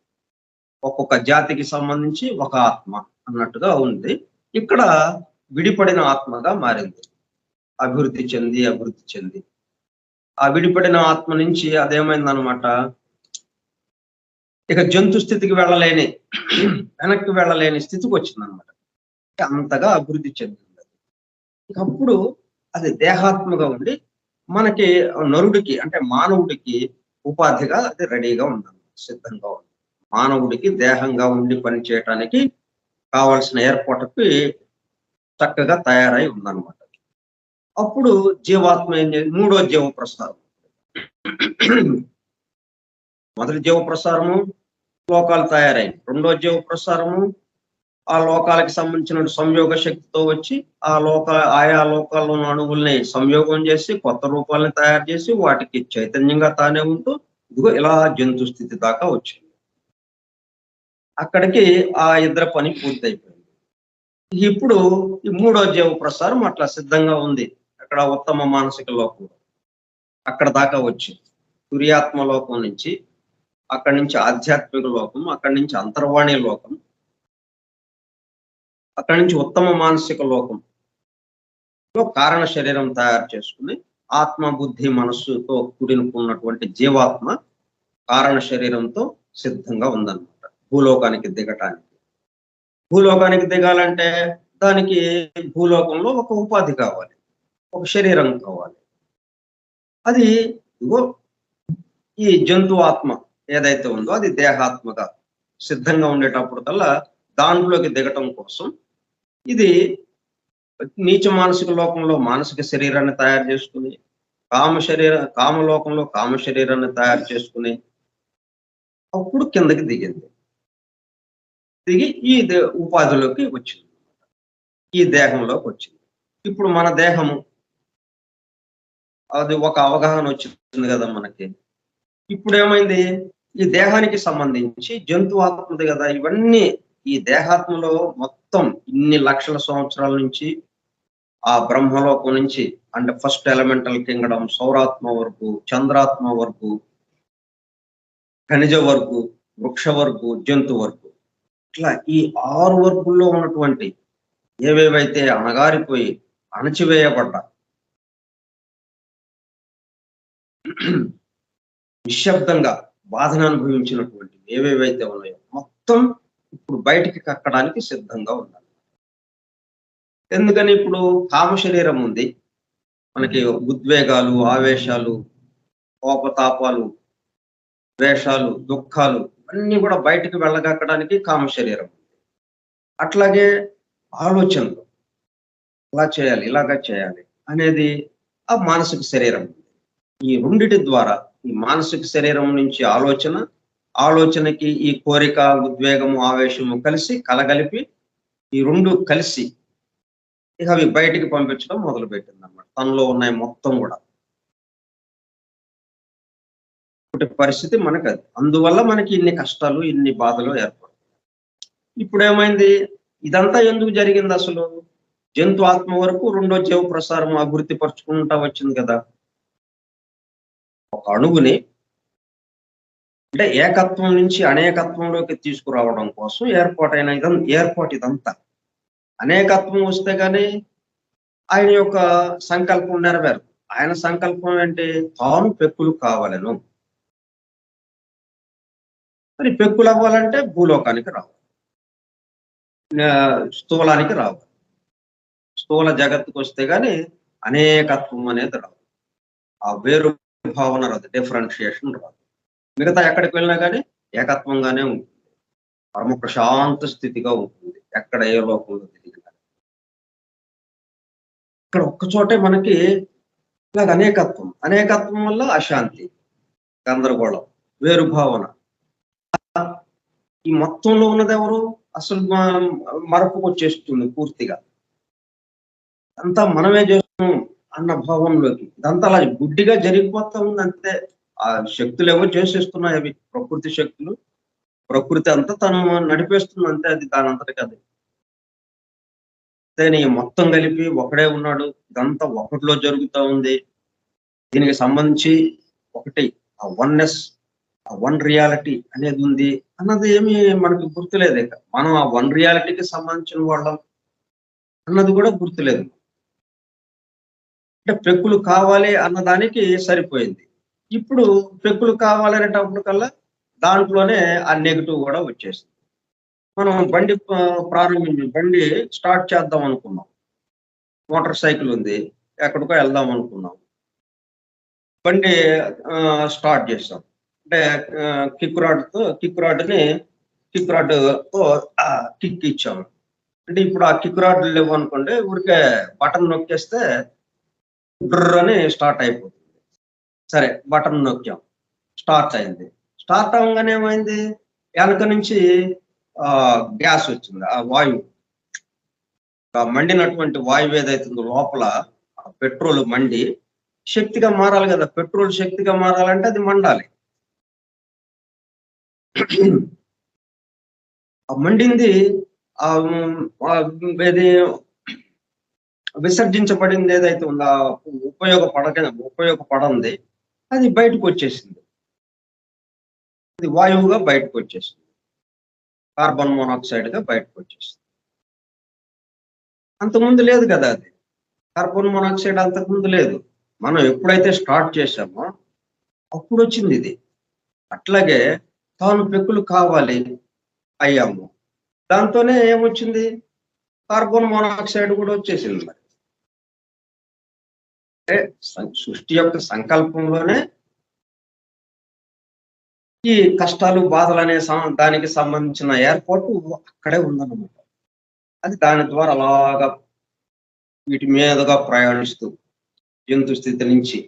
ఒక్కొక్క జాతికి సంబంధించి ఒక ఆత్మ అన్నట్టుగా ఉంది. ఇక్కడ విడిపడిన ఆత్మగా మారింది. అభివృద్ధి చెంది ఆ విడిపడిన ఆత్మ నుంచి అదేమైందనమాట, ఇక జంతు స్థితికి వెళ్ళలేని, వెనక్కి వెళ్ళలేని స్థితికి వచ్చిందనమాట. అంతగా అభివృద్ధి చెందింది. అప్పుడు అది దేహాత్మగా ఉండి మనకి నరుడికి అంటే మానవుడికి ఉపాధిగా అది రెడీగా ఉందన్నమాట, సిద్ధంగా ఉంది. మానవుడికి దేహంగా ఉండి పనిచేయటానికి కావాల్సిన ఏర్పాటుకి చక్కగా తయారై ఉందన్నమాట. అప్పుడు జీవాత్మ ఏం చేయాలి, మూడో జీవ ప్రసారం. మొదటి జీవ ప్రసారము లోకాలు తయారై, రెండో జీవ ప్రసారము ఆ లోకాలకు సంబంధించిన సంయోగ శక్తితో వచ్చి ఆయా లోకాల్లో ఉన్న అణువుల్ని సంయోగం చేసి కొత్త రూపాలని తయారు చేసి వాటికి చైతన్యంగా తానే ఉంటూ ఇదిగో ఇలా జంతు స్థితి దాకా వచ్చింది. అక్కడికి ఆ ఇద్దరు పని పూర్తయిపోయింది. ఇప్పుడు ఈ మూడో జీవ ప్రసారం అట్లా సిద్ధంగా ఉంది. అక్కడ ఉత్తమ మానసిక లోకం అక్కడ దాకా వచ్చింది. తుర్యాత్మ లోకం నుంచి, అక్కడి నుంచి ఆధ్యాత్మిక లోకం, అక్కడి నుంచి అంతర్వాణి లోకం, అక్కడి నుంచి ఉత్తమ మానసిక లోకంలో కారణ శరీరం తయారు చేసుకుని ఆత్మ బుద్ధి మనస్సుతో కూడినటువంటి జీవాత్మ కారణ శరీరంతో సిద్ధంగా ఉందన్నమాట భూలోకానికి దిగటానికి. భూలోకానికి దిగాలంటే దానికి భూలోకంలో ఒక ఉపాధి కావాలి, ఒక శరీరం కావాలి. అది ఇగో ఈ జంతు ఆత్మ ఏదైతే ఉందో అది దేహాత్మగా సిద్ధంగా ఉండేటప్పుడు కల్లా దాంట్లోకి దిగటం కోసం ఇది నీచ మానసిక లోకంలో మానసిక శరీరాన్ని తయారు చేసుకుని, కామలోకంలో కామ శరీరాన్ని తయారు చేసుకుని, అప్పుడు కిందకి దిగింది. దిగి ఈ ఉపాధిలోకి వచ్చింది. ఈ దేహంలోకి వచ్చింది. ఇప్పుడు మన దేహము అది ఒక అవగాహన వచ్చింది కదా మనకి. ఇప్పుడేమైంది? ఈ దేహానికి సంబంధించి జంతు ఆత్మ ఉంది కదా! ఇవన్నీ ఈ దేహాత్మలో మొత్తం ఇన్ని లక్షల సంవత్సరాల నుంచి ఆ బ్రహ్మలోకం నుంచి అంటే ఫస్ట్ ఎలిమెంటల్ కింగ్డమ్, సౌరాత్మ వరకు, చంద్రాత్మ వరకు, ఖనిజ వరకు, వృక్ష వరకు, జంతు వరకు. ఇట్లా ఈ 6 వర్గుల్లో ఉన్నటువంటి ఏవేవైతే అణగారిపోయి, అణచివేయబడ్డ నిశ్శబ్దంగా బాధను అనుభవించినటువంటి ఏవేవైతే ఉన్నాయో మొత్తం ఇప్పుడు బయటికి కక్కడానికి సిద్ధంగా ఉండాలి. ఎందుకని ఇప్పుడు కామ శరీరం ఉంది. మనకి ఉద్వేగాలు, ఆవేశాలు, కోపతాపాలు, ద్వేషాలు, దుఃఖాలు అన్నీ కూడా బయటికి వెళ్ళగక్కడానికి కామ శరీరం. అట్లాగే ఆలోచనలు ఇలా చేయాలి, ఇలాగా చేయాలి అనేది ఆ మానసిక శరీరం. ఈ రెండిటి ద్వారా ఈ మానసిక శరీరం నుంచి ఆలోచన, ఆలోచనకి ఈ కోరిక, ఉద్వేగము, ఆవేశము కలిసి కలగలిపి ఈ 2 కలిసి ఇక అవి బయటికి పంపించడం మొదలుపెట్టిందన్నమాట. తనలో ఉన్నాయి మొత్తం గూడా. ఇప్పటి పరిస్థితి మనకది. అందువల్ల మనకి ఇన్ని కష్టాలు, ఇన్ని బాధలు ఏర్పడతాయి. ఇప్పుడేమైంది? ఇదంతా ఎందుకు జరిగిందసలు? జంతు ఆత్మ వరకు రెండో జీవ ప్రసారం అభివృద్ధి పరుచుకుంటా వచ్చింది కదా! ఒక అణువుని అంటే ఏకత్వం నుంచి అనేకత్వంలోకి తీసుకురావడం కోసం ఏర్పాటైన ఏర్పాటు ఇదంతా. అనేకత్వం వస్తే గాని ఆయన యొక్క సంకల్పం నెరవేరదు. ఆయన సంకల్పం ఏంటి? తాను పెక్కులు కావాలెను. మరి పెక్కులవ్వాలంటే భూలోకానికి రావాలి. స్థూలానికి రావాలి. స్థూల జగత్తుకొస్తే గాని అనేకత్వం అనేది రాదు. ఆ వేరు భావన రాదు. డిఫరెన్షియేషన్ రాదు. మిగతా ఎక్కడికి వెళ్ళినా గాని ఏకత్వంగానే ఉంటుంది. పరమ ప్రశాంత స్థితిగా ఉంటుంది. ఎక్కడ ఏ లోకంలో తిరిగినా. ఇక్కడ ఒక్క చోటే మనకి ఇలాగ అనేకత్వం. అనేకత్వం వల్ల అశాంతి, గందరగోళం, వేరు భావన. ఈ మొత్తంలో ఉన్నదెవరు? అసలు మరపుకొచ్చేస్తుంది పూర్తిగా. అంతా మనమే చేస్తున్నాం అన్న భావంలోకి. ఇదంతా అలా గుడ్డిగా జరిగిపోతా ఉంది అంతే. ఆ శక్తులేవో చేసేస్తున్నాయి అవి. ప్రకృతి శక్తులు. ప్రకృతి అంతా తను నడిపేస్తుంది అంతే అది దానంతటికి అది. అంతేని మొత్తం కలిపి ఒకడే ఉన్నాడు. ఇదంతా ఒకటిలో జరుగుతా ఉంది. దీనికి సంబంధించి ఒకటి ఆ వన్నెస్, ఆ వన్ రియాలిటీ అనేది ఉంది అన్నది ఏమి మనకు గుర్తులేదు ఇక. మనం ఆ వన్ రియాలిటీకి సంబంధించిన వాళ్ళం అన్నది కూడా గుర్తులేదు. అంటే పెక్కులు కావాలి అన్నదానికి సరిపోయింది. ఇప్పుడు పెక్కులు కావాలనేటప్పటికల్లా దాంట్లోనే ఆ నెగెటివ్ కూడా వచ్చేసింది. మనం బండి స్టార్ట్ చేద్దాం అనుకున్నాం. మోటార్ సైకిల్ ఉంది. ఎక్కడికో వెళ్దాం అనుకున్నాం. బండి స్టార్ట్ చేసాం. అంటే కిక్ రాడ్‌తో కిక్ ఇచ్చాము. అంటే ఇప్పుడు ఆ కిక్ రాడ్‌లు లేవనుకోండి ఊరికే బటన్ నొక్కేస్తే డుర్ర్ అని స్టార్ట్ అయిపోతుంది. సరే బటన్ నొక్కాం. స్టార్ట్ అయింది. స్టార్ట్ అవ్వంగానే ఏమైంది? ఎనక నుంచి గ్యాస్ వచ్చింది. ఆ వాయువు. ఆ మండినటువంటి వాయువు ఏదైతుందో లోపల పెట్రోల్ మండి శక్తిగా మారాలి కదా! పెట్రోల్ శక్తిగా మారాలంటే అది మండాలి. ఆ మండింది ఇది విసర్జించబడింది ఏదైతే ఉందో ఉపయోగపడంది అది బయటకొచ్చేసింది. అది వాయువుగా బయటకొచ్చేసింది. కార్బన్ మోనాక్సైడ్‌గా బయటకొచ్చేసింది. అంతకుముందు లేదు కదా అది. కార్బన్ మోనాక్సైడ్ అంతకుముందు లేదు. మనం ఎప్పుడైతే స్టార్ట్ చేశామో అప్పుడొచ్చిందిది. అట్లాగే తాను పెక్కులు కావాలి అయ్యాము. దాంతోనే ఏమొచ్చింది? కార్బన్ మోనాక్సైడ్ కూడా వచ్చేసింది మరి. అంటే సృష్టి యొక్క సంకల్పంలోనే ఈ కష్టాలు, బాధలనే దానికి సంబంధించిన ఏర్పాటు అక్కడే ఉందన్నమాట. అది దాని ద్వారా అలాగా వీటి మీదుగా ప్రయాణిస్తూ జంతు స్థితి నుంచి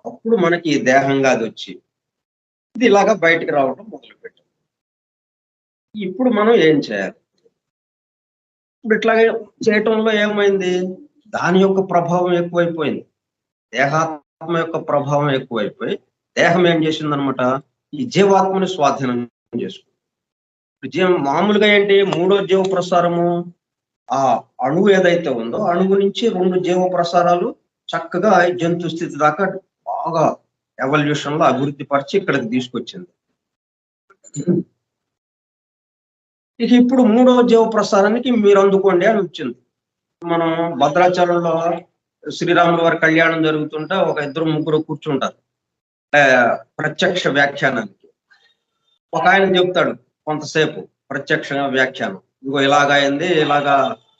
అప్పుడు మనకి ఈ దేహంగా అది వచ్చి ఇది ఇలాగా బయటికి రావడం మొదలుపెట్టింది. ఇప్పుడు మనం ఏం చేయాలి? ఇప్పుడు ఇట్లాగే చేయటంలో ఏమైంది? దాని యొక్క ప్రభావం ఎక్కువైపోయింది. దేహాత్మ యొక్క ప్రభావం ఎక్కువైపోయి దేహం ఏం చేసిందనమాట, ఈ జీవాత్మని స్వాధీనం చేసుకుంది. మామూలుగా ఏంటి, మూడో జీవ ప్రసారము ఆ అణువు ఏదైతే ఉందో అణువు నుంచి 2 జీవ ప్రసారాలు చక్కగా జంతు స్థితి దాకా బాగా ఎవల్యూషన్ లో అభివృద్ధి పరిచి ఇక్కడికి తీసుకొచ్చింది. ఇక ఇప్పుడు 3వ జీవ ప్రసారానికి మీరు అందుకోండి అని వచ్చింది. మనం భద్రాచలంలో శ్రీరాముల వారి కళ్యాణం జరుగుతుంటే ఒక 2-3 కూర్చుంటారు ప్రత్యక్ష వ్యాఖ్యానానికి. ఒక ఆయన చెప్తాడు కొంతసేపు ప్రత్యక్ష వ్యాఖ్యానం, ఇగో ఇలాగైంది, ఇలాగా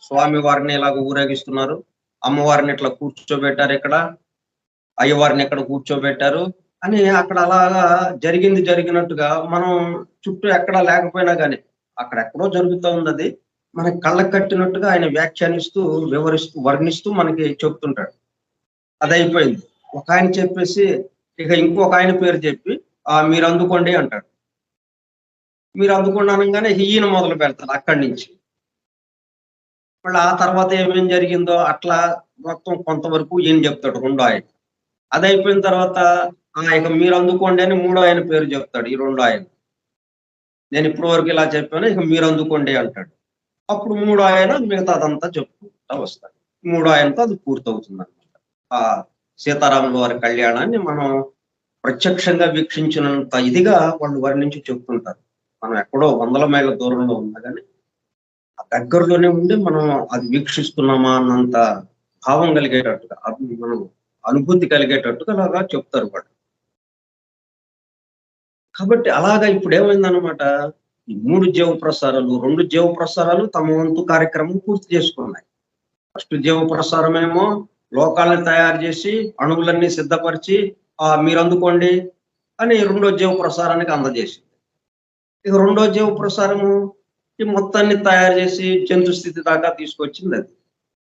స్వామి వారిని ఇలాగ ఊరేగిస్తున్నారు, అమ్మవారిని ఇట్లా కూర్చోబెట్టారు, ఇక్కడ అయ్యవారిని ఇక్కడ కూర్చోబెట్టారు అని అక్కడ అలాగా జరిగినట్టుగా మనం చుట్టూ ఎక్కడా లేకపోయినా కానీ అక్కడెక్కడో జరుగుతూ ఉంది, అది మనకి కళ్ళకు కట్టినట్టుగా ఆయన వ్యాఖ్యానిస్తూ వివరిస్తూ వర్ణిస్తూ మనకి చెప్తుంటాడు. అది అయిపోయింది. ఒక ఆయన చెప్పేసి ఇక ఇంకొక ఆయన పేరు చెప్పి మీరు అందుకోండి అంటాడు. మీరు అందుకోండి అనగానే ఈయన మొదలు పెడతారు అక్కడి నుంచి. మళ్ళీ ఆ తర్వాత ఏమేం జరిగిందో అట్లా మొత్తం కొంతవరకు ఈయన చెప్తాడు 2వ ఆయన. అది అయిపోయిన తర్వాత ఇక మీరు అందుకోండి అని 3వ ఆయన పేరు చెప్తాడు ఈ 2వ ఆయన. నేను ఇప్పటి వరకు ఇలా చెప్పాను, ఇక మీరు అందుకోండి అంటాడు. అప్పుడు 3వ ఆయన మిగతాదంతా చెప్పుకుంటా వస్తాడు. 3వ ఆయనతో అది పూర్తవుతుంది అనమాట. ఆ సీతారాముల వారి కళ్యాణాన్ని మనం ప్రత్యక్షంగా వీక్షించినంత ఇదిగా వాళ్ళు వర్ణించి చెప్తుంటారు. మనం ఎక్కడో 100 మైళ్ళ దూరంలో ఉన్నా కానీ ఆ దగ్గరలోనే ఉండి మనం అది వీక్షిస్తున్నామా అన్నంత భావం కలిగేటట్టుగా, మనం అనుభూతి కలిగేటట్టుగా అలాగా చెప్తారు వాళ్ళు. కాబట్టి అలాగా ఇప్పుడు ఏమైందనమాట, ఈ 3 జీవ ప్రసారాలు 2 జీవ ప్రసారాలు తమ వంతు కార్యక్రమం పూర్తి చేసుకున్నాయి. ఫస్ట్ జీవ ప్రసారం ఏమో లోకాలను తయారు చేసి అణువులన్నీ సిద్ధపరిచి మీరు అందుకోండి అని 2వ జీవ ప్రసారానికి అందజేసింది. ఇక 2వ జీవ ప్రసారము ఈ మొత్తాన్ని తయారు చేసి జంతు స్థితి దాకా తీసుకొచ్చింది. అది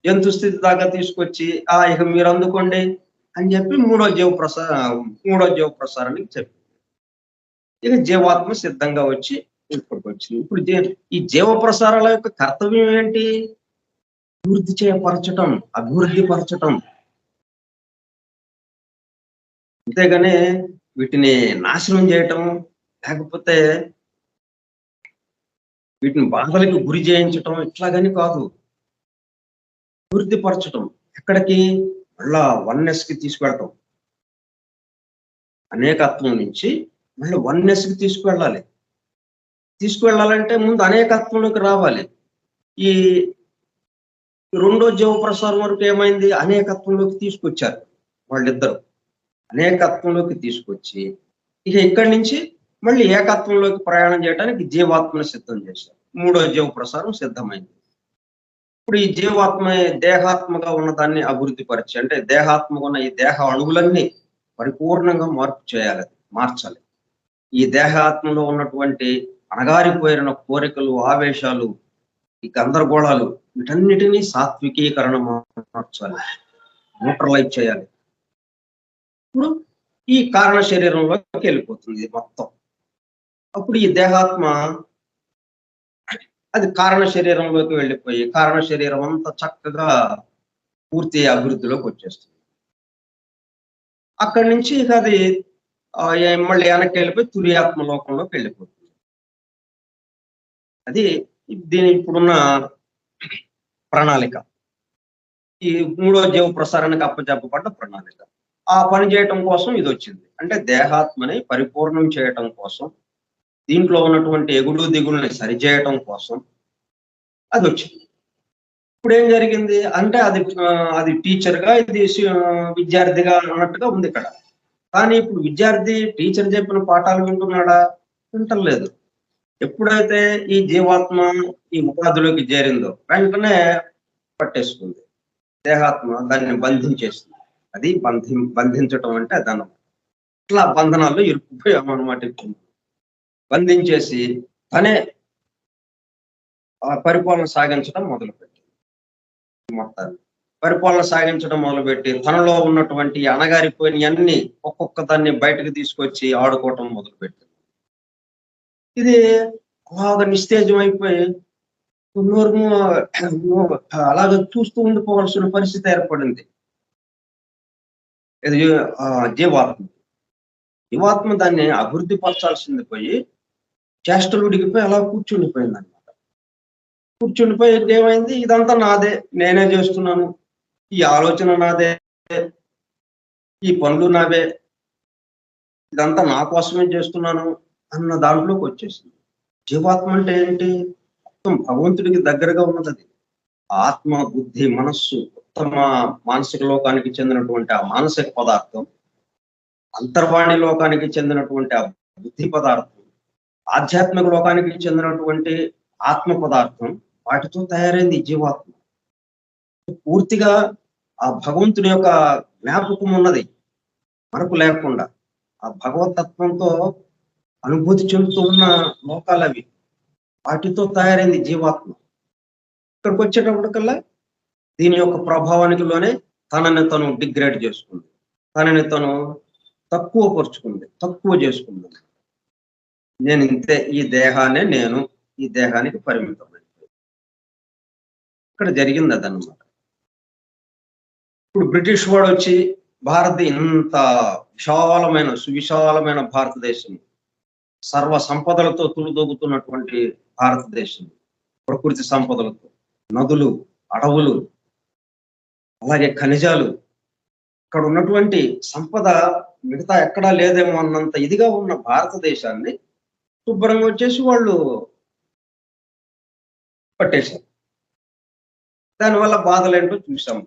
జంతు స్థితి దాకా తీసుకొచ్చి ఇక మీరు అందుకోండి అని చెప్పి 3వ జీవ ప్రసారానికి చెప్పింది. ఇక జీవాత్మ సిద్ధంగా వచ్చి ఇక్కడికి వచ్చింది. ఇప్పుడు ఈ జీవ ప్రసారాల యొక్క కర్తవ్యం ఏంటి? అభివృద్ధి పరచటం. అంతేగాని వీటిని నాశనం చేయటం, లేకపోతే వీటిని బాధలకు గురి చేయించటం ఇట్లాగని కాదు. అభివృద్ధి పరచటం. ఎక్కడికి? మళ్ళా వన్నెస్కి తీసుకెళ్ళటం. అనేకత్వం నుంచి మళ్ళీ వన్నెస్కి తీసుకువెళ్ళాలంటే ముందు అనేకత్వంలోకి రావాలి. ఈ 2వ జీవ ప్రసారం వరకు ఏమైంది? అనేకత్వంలోకి తీసుకొచ్చారు వాళ్ళిద్దరు. అనేకత్వంలోకి తీసుకొచ్చి ఇక ఇక్కడి నుంచి మళ్ళీ ఏకత్వంలోకి ప్రయాణం చేయడానికి జీవాత్మను సిద్ధం చేశారు. 3వ జీవ ప్రసారం సిద్ధమైంది. ఇప్పుడు ఈ జీవాత్మ దేహాత్మగా ఉన్నదాన్ని అభివృద్ధి పరిచి, అంటే దేహాత్మగా ఉన్న ఈ దేహ అణువులన్నీ పరిపూర్ణంగా మార్చాలి. ఈ దేహాత్మలో ఉన్నటువంటి అణగారిపోయిన కోరికలు, ఆవేశాలు, ఈ గందరగోళాలు వీటన్నిటినీ సాత్వికీకరణ మార్చాలి, న్యూట్రలైజ్ చేయాలి. ఇప్పుడు ఈ కారణ శరీరంలోకి వెళ్ళిపోతుంది మొత్తం. అప్పుడు ఈ దేహాత్మ అది కారణ శరీరంలోకి వెళ్ళిపోయి కారణ శరీరం అంతా చక్కగా పూర్తి అభివృద్ధిలోకి వచ్చేస్తుంది. అక్కడి నుంచి ఇక అది మళ్ళీ వెనక్కి వెళ్ళిపోయి తురియాత్మ లోకంలోకి వెళ్ళిపోతుంది. అది దీని ఇప్పుడున్న ప్రణాళిక. ఈ 3వ జీవ ప్రసారానికి అప్పచెప్పబడ్డ ప్రణాళిక. ఆ పని చేయటం కోసం ఇది వచ్చింది. అంటే దేహాత్మని పరిపూర్ణం చేయటం కోసం, దీంట్లో ఉన్నటువంటి ఎగుడు దిగుల్ని సరిచేయటం కోసం అది వచ్చింది. ఇప్పుడు ఏం జరిగింది అంటే అది టీచర్గా, ఇది విద్యార్థిగా అన్నట్టుగా ఉంది ఇక్కడ. కానీ ఇప్పుడు విద్యార్థి టీచర్ చెప్పిన పాఠాలు వింటున్నాడా? వింటలేదు. ఎప్పుడైతే ఈ జీవాత్మ ఈ ఉపాధిలోకి చేరిందో వెంటనే పట్టేసుకుంది. దేహాత్మ దాన్ని బంధించేస్తుంది. అది బంధించటం అంటే అదన్నమాట. ఇట్లా బంధనాల్లో ఇరుక్కుపోయామన్నమాట. ఇప్పుడు బంధించేసి తనే పరిపాలన సాగించడం మొదలుపెట్టింది మొత్తాన్ని. పరిపాలన సాగించడం మొదలుపెట్టి తనలో ఉన్నటువంటి అణగారిపోయినవన్నీ ఒక్కొక్క దాన్ని బయటకు తీసుకొచ్చి ఆడుకోవటం మొదలుపెట్టింది. ఇది అలాగ నిస్తేజం అయిపోయి నోరు అలాగ చూస్తూ ఉండిపోవాల్సిన పరిస్థితి ఏర్పడింది. ఇది జీవాత్మ. జీవాత్మ దాన్ని అభివృద్ధి పరచాల్సింది పోయి చేష్టలు ఉడికిపోయి అలా కూర్చుండిపోయింది అనమాట. కూర్చుండిపోయి ఏమైంది, ఇదంతా నాదే, నేనే చేస్తున్నాను, ఈ ఆలోచన నాదే, ఈ పనులు నావే, ఇదంతా నా కోసమే చేస్తున్నాను అన్న దాంట్లోకి వచ్చేసింది. జీవాత్మ అంటే ఏంటి? మొత్తం భగవంతుడికి దగ్గరగా ఉన్నది అది. ఆత్మ, బుద్ధి, మనస్సు, ఉత్తమ మానసిక లోకానికి చెందినటువంటి ఆ మానసిక పదార్థం, అంతర్వాణి లోకానికి చెందినటువంటి ఆ బుద్ధి పదార్థం, ఆధ్యాత్మిక లోకానికి చెందినటువంటి ఆత్మ పదార్థం, వాటితో తయారైంది జీవాత్మ. పూర్తిగా ఆ భగవంతుడి యొక్క జ్ఞాపకం ఉన్నది మనకు లేకుండా. ఆ భగవతత్వంతో అనుభూతి చెందుతూ ఉన్న లోకాలు అవి. వాటితో తయారైంది జీవాత్మ. ఇక్కడికి వచ్చేటప్పటికల్లా దీని యొక్క ప్రభావానికి లోనే తనని తను డిగ్రేడ్ చేసుకుంది, తనని తను తక్కువ పరుచుకుంది, తక్కువ చేసుకుంది. నేను ఇంతే, ఈ దేహాన్ని నేను ఈ దేహానికి పరిమితం. ఇక్కడ జరిగింది అదనమాట. ఇప్పుడు బ్రిటిష్ వాడు వచ్చి ఇంత విశాలమైన సువిశాలమైన భారతదేశం, సర్వ సంపదలతో తుడిదొగుతున్నటువంటి భారతదేశం, ప్రకృతి సంపదలతో, నదులు, అడవులు, అలాగే ఖనిజాలు, ఇక్కడ ఉన్నటువంటి సంపద మిగతా ఎక్కడా లేదేమో అన్నంత ఇదిగా ఉన్న భారతదేశాన్ని శుభ్రంగా వచ్చేసి వాళ్ళు పట్టేశారు. దానివల్ల బాధలేంటో చూసాం.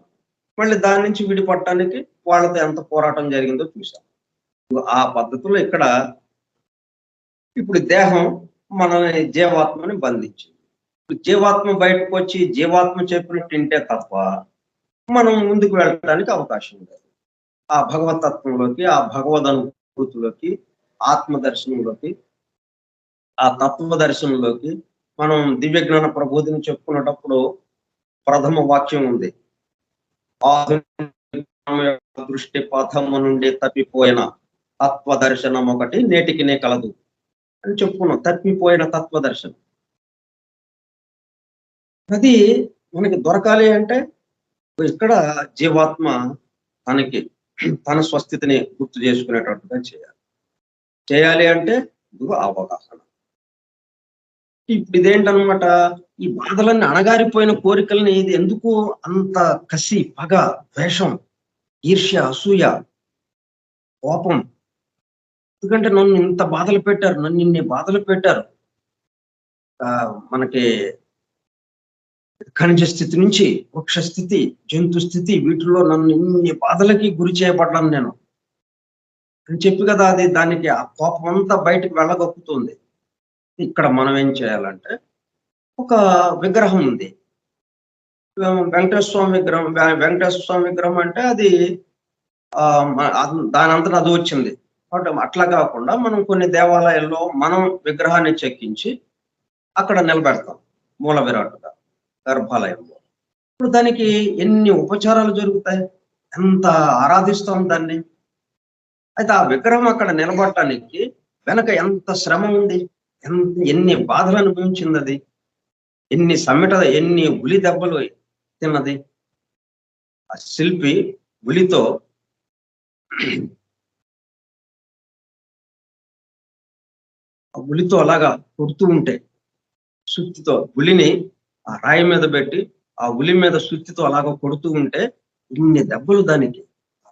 మళ్ళీ దాని నుంచి విడిపడటానికి వాళ్ళతో ఎంత పోరాటం జరిగిందో చూసాం. ఆ పద్ధతిలో ఇక్కడ ఇప్పుడు దేహం మన జీవాత్మని బంధించింది. జీవాత్మ బయటకు వచ్చి జీవాత్మ చెప్పినట్టు వింటే తప్ప మనం ముందుకు వెళ్ళడానికి అవకాశం లేదు. ఆ భగవతత్వంలోకి, ఆ భగవద్ అనుభూతిలోకి, ఆత్మ దర్శనంలోకి, ఆ తత్వ దర్శనంలోకి మనం దివ్యజ్ఞాన ప్రబోధిని చెప్పుకునేటప్పుడు ప్రథమ వాక్యం ఉంది. దృష్టి పథము నుండి తప్పిపోయిన తత్వ దర్శనం ఒకటి నేటికినే కలదు అని చెప్పుకున్నాం. తప్పిపోయిన తత్వ దర్శనం అది మనకి దొరకాలి అంటే ఇక్కడ జీవాత్మ తనకి తన స్వస్థితిని గుర్తు చేసుకునేటట్టుగా చేయాలి అంటే ఇదిగో అవగాహన. ఇప్పుడు ఇదేంటనమాట, ఈ బాధలన్నీ అణగారిపోయిన కోరికల్ని ఇది ఎందుకు అంత కసి, పగ, ద్వేషం, ఈర్ష్య, అసూయ, కోపం? ఎందుకంటే నన్ను ఇంత బాధలు పెట్టారు, నన్ను ఇన్ని బాధలు పెట్టారు. మనకి ఖనిజ స్థితి నుంచి వృక్ష స్థితి, జంతు స్థితి, వీటిలో నన్ను ఇన్ని బాధలకి గురి చేయబడ్డాను నేను అని చెప్పి కదా అది దానికి ఆ కోపం అంతా బయటకు వెళ్ళగొక్కుతుంది. ఇక్కడ మనం ఏం చేయాలంటే, ఒక విగ్రహం ఉంది, వెంకటేశ్వర స్వామి విగ్రహం. వెంకటేశ్వర స్వామి విగ్రహం అంటే అది దాని అంతా అది వచ్చింది. అట్లా కాకుండా మనం కొన్ని దేవాలయాల్లో మనం విగ్రహాన్ని చెక్కించి అక్కడ నిలబెడతాం మూల విరాట్టుగా గర్భాలయంలో. ఇప్పుడు దానికి ఎన్ని ఉపచారాలు జరుగుతాయి, ఎంత ఆరాధిస్తాం దాన్ని. అయితే ఆ విగ్రహం అక్కడ నిలబడటానికి వెనక ఎంత శ్రమ ఉంది, ఎన్ని బాధలు అనుభవించింది అది, ఎన్ని ఉలి దెబ్బలు తిన్నది. ఆ శిల్పి ఉలితో అలాగా కొడుతూ ఉంటే, సుత్తితో ఉలిని ఆ రాయి మీద పెట్టి ఆ ఉలి మీద సుత్తితో అలాగా కొడుతూ ఉంటే ఇన్ని దెబ్బలు దానికి,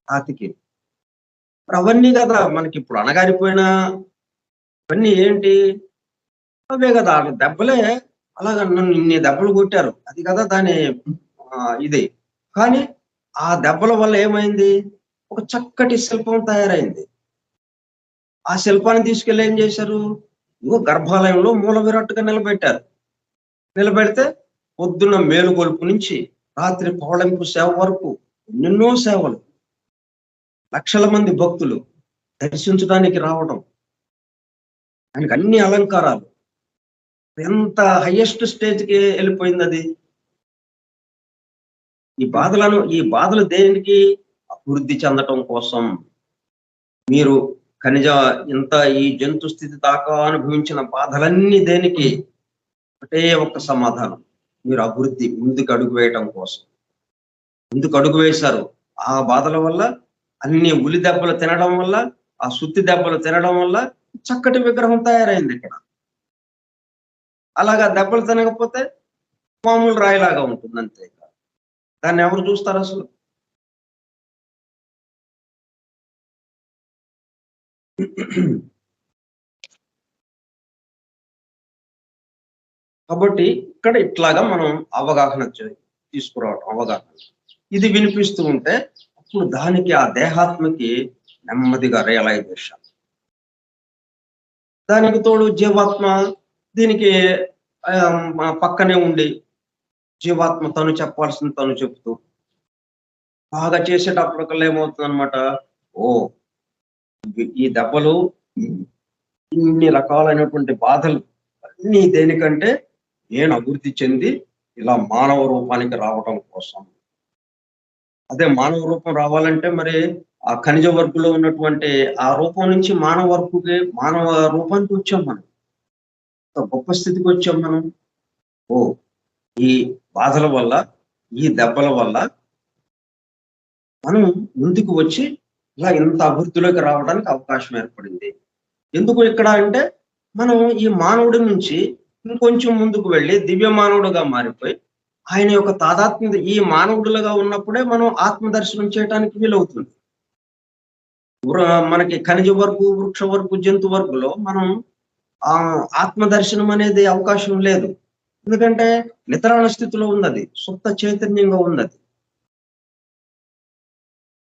రాతికి. అవన్నీ కదా మనకి ఇప్పుడు అణగారిపోయిన అవన్నీ ఏంటి, అవే కదా దెబ్బలే. అలాగా నన్ను ఇన్ని దెబ్బలు కొట్టారు, అది కదా దాని ఇది. కానీ ఆ దెబ్బల వల్ల ఏమైంది, ఒక చక్కటి శిల్పం తయారైంది. ఆ శిల్పాన్ని తీసుకెళ్ళి ఏం చేశారు, గర్భాలయంలో మూల విరాట్టుగా నిలబెట్టారు. నిలబెడితే పొద్దున్న మేలుకొలుపు నుంచి రాత్రి పౌళింపు సేవ వరకు ఎన్నెన్నో సేవలు, లక్షల మంది భక్తులు దర్శించడానికి రావడం, ఆయనకి అన్ని అలంకారాలు. ఎంత హైయెస్ట్ స్టేజ్కి వెళ్ళిపోయింది అది. ఈ బాధలు దేనికి? అభివృద్ధి చెందటం కోసం. మీరు ఇంత ఈ జంతు స్థితి దాకా అనుభవించిన బాధలన్నీ దేనికి? ఒకటే ఒక్క సమాధానం, మీరు అభివృద్ధి, ముందుకు అడుగు వేయటం కోసం. ముందుకు అడుగు వేశారు. ఆ బాధల వల్ల, అన్ని ఉలి దెబ్బలు తినడం వల్ల, ఆ సుత్తి దెబ్బలు తినడం వల్ల చక్కటి విగ్రహం తయారైంది ఇక్కడ. అలాగా దెబ్బలు తినకపోతే మామూలు రాయిలాగా ఉంటుంది అంతే. దాన్ని ఎవరు చూస్తారు అసలు? కాబట్టి ఇక్కడ ఇట్లాగా మనం అవగాహన తీసుకురావటం, అవగాహన. ఇది వినిపిస్తూ ఉంటే అప్పుడు దానికి, ఆ దేహాత్మకి నెమ్మదిగా రియలైజేషన్. దానికి తోడు జీవాత్మ దీనికి పక్కనే ఉండి, జీవాత్మ తను చెప్పాల్సింది తను చెప్తూ బాగా చేసేటప్పటికల్లా ఏమవుతుంది అనమాట, ఓ ఈ దెబ్బలు, ఇన్ని రకాలైనటువంటి బాధలు అన్ని దేనికంటే, నేను అభివృద్ధి చెంది ఇలా మానవ రూపానికి రావటం కోసం. అదే మానవ రూపం రావాలంటే మరి ఆ ఖనిజ వర్గులో ఉన్నటువంటి ఆ రూపం నుంచి మానవ రూపానికి వచ్చాం మనం. గొప్ప స్థితికి వచ్చాం మనం. ఓ ఈ బాధల వల్ల, ఈ దెబ్బల వల్ల మనం ముందుకు వచ్చి ఇలా ఇంత అభివృద్ధిలోకి రావడానికి అవకాశం ఏర్పడింది. ఎందుకు ఇక్కడ అంటే, మనం ఈ మానవుడి నుంచి ఇంకొంచెం ముందుకు వెళ్ళి దివ్య మానవుడుగా మారిపోయి ఆయన యొక్క తాదాత్మ్యత ఈ మానవుడులుగా ఉన్నప్పుడే మనం ఆత్మ దర్శనం చేయడానికి వీలవుతుంది. మనకి ఖనిజ వర్గు, వృక్ష వర్గు, జంతు వర్గులో మనం ఆత్మ దర్శనం అనేది అవకాశం లేదు. ఎందుకంటే నిద్రాణ స్థితిలో ఉన్నది, సుప్త చైతన్యంగా ఉన్నది.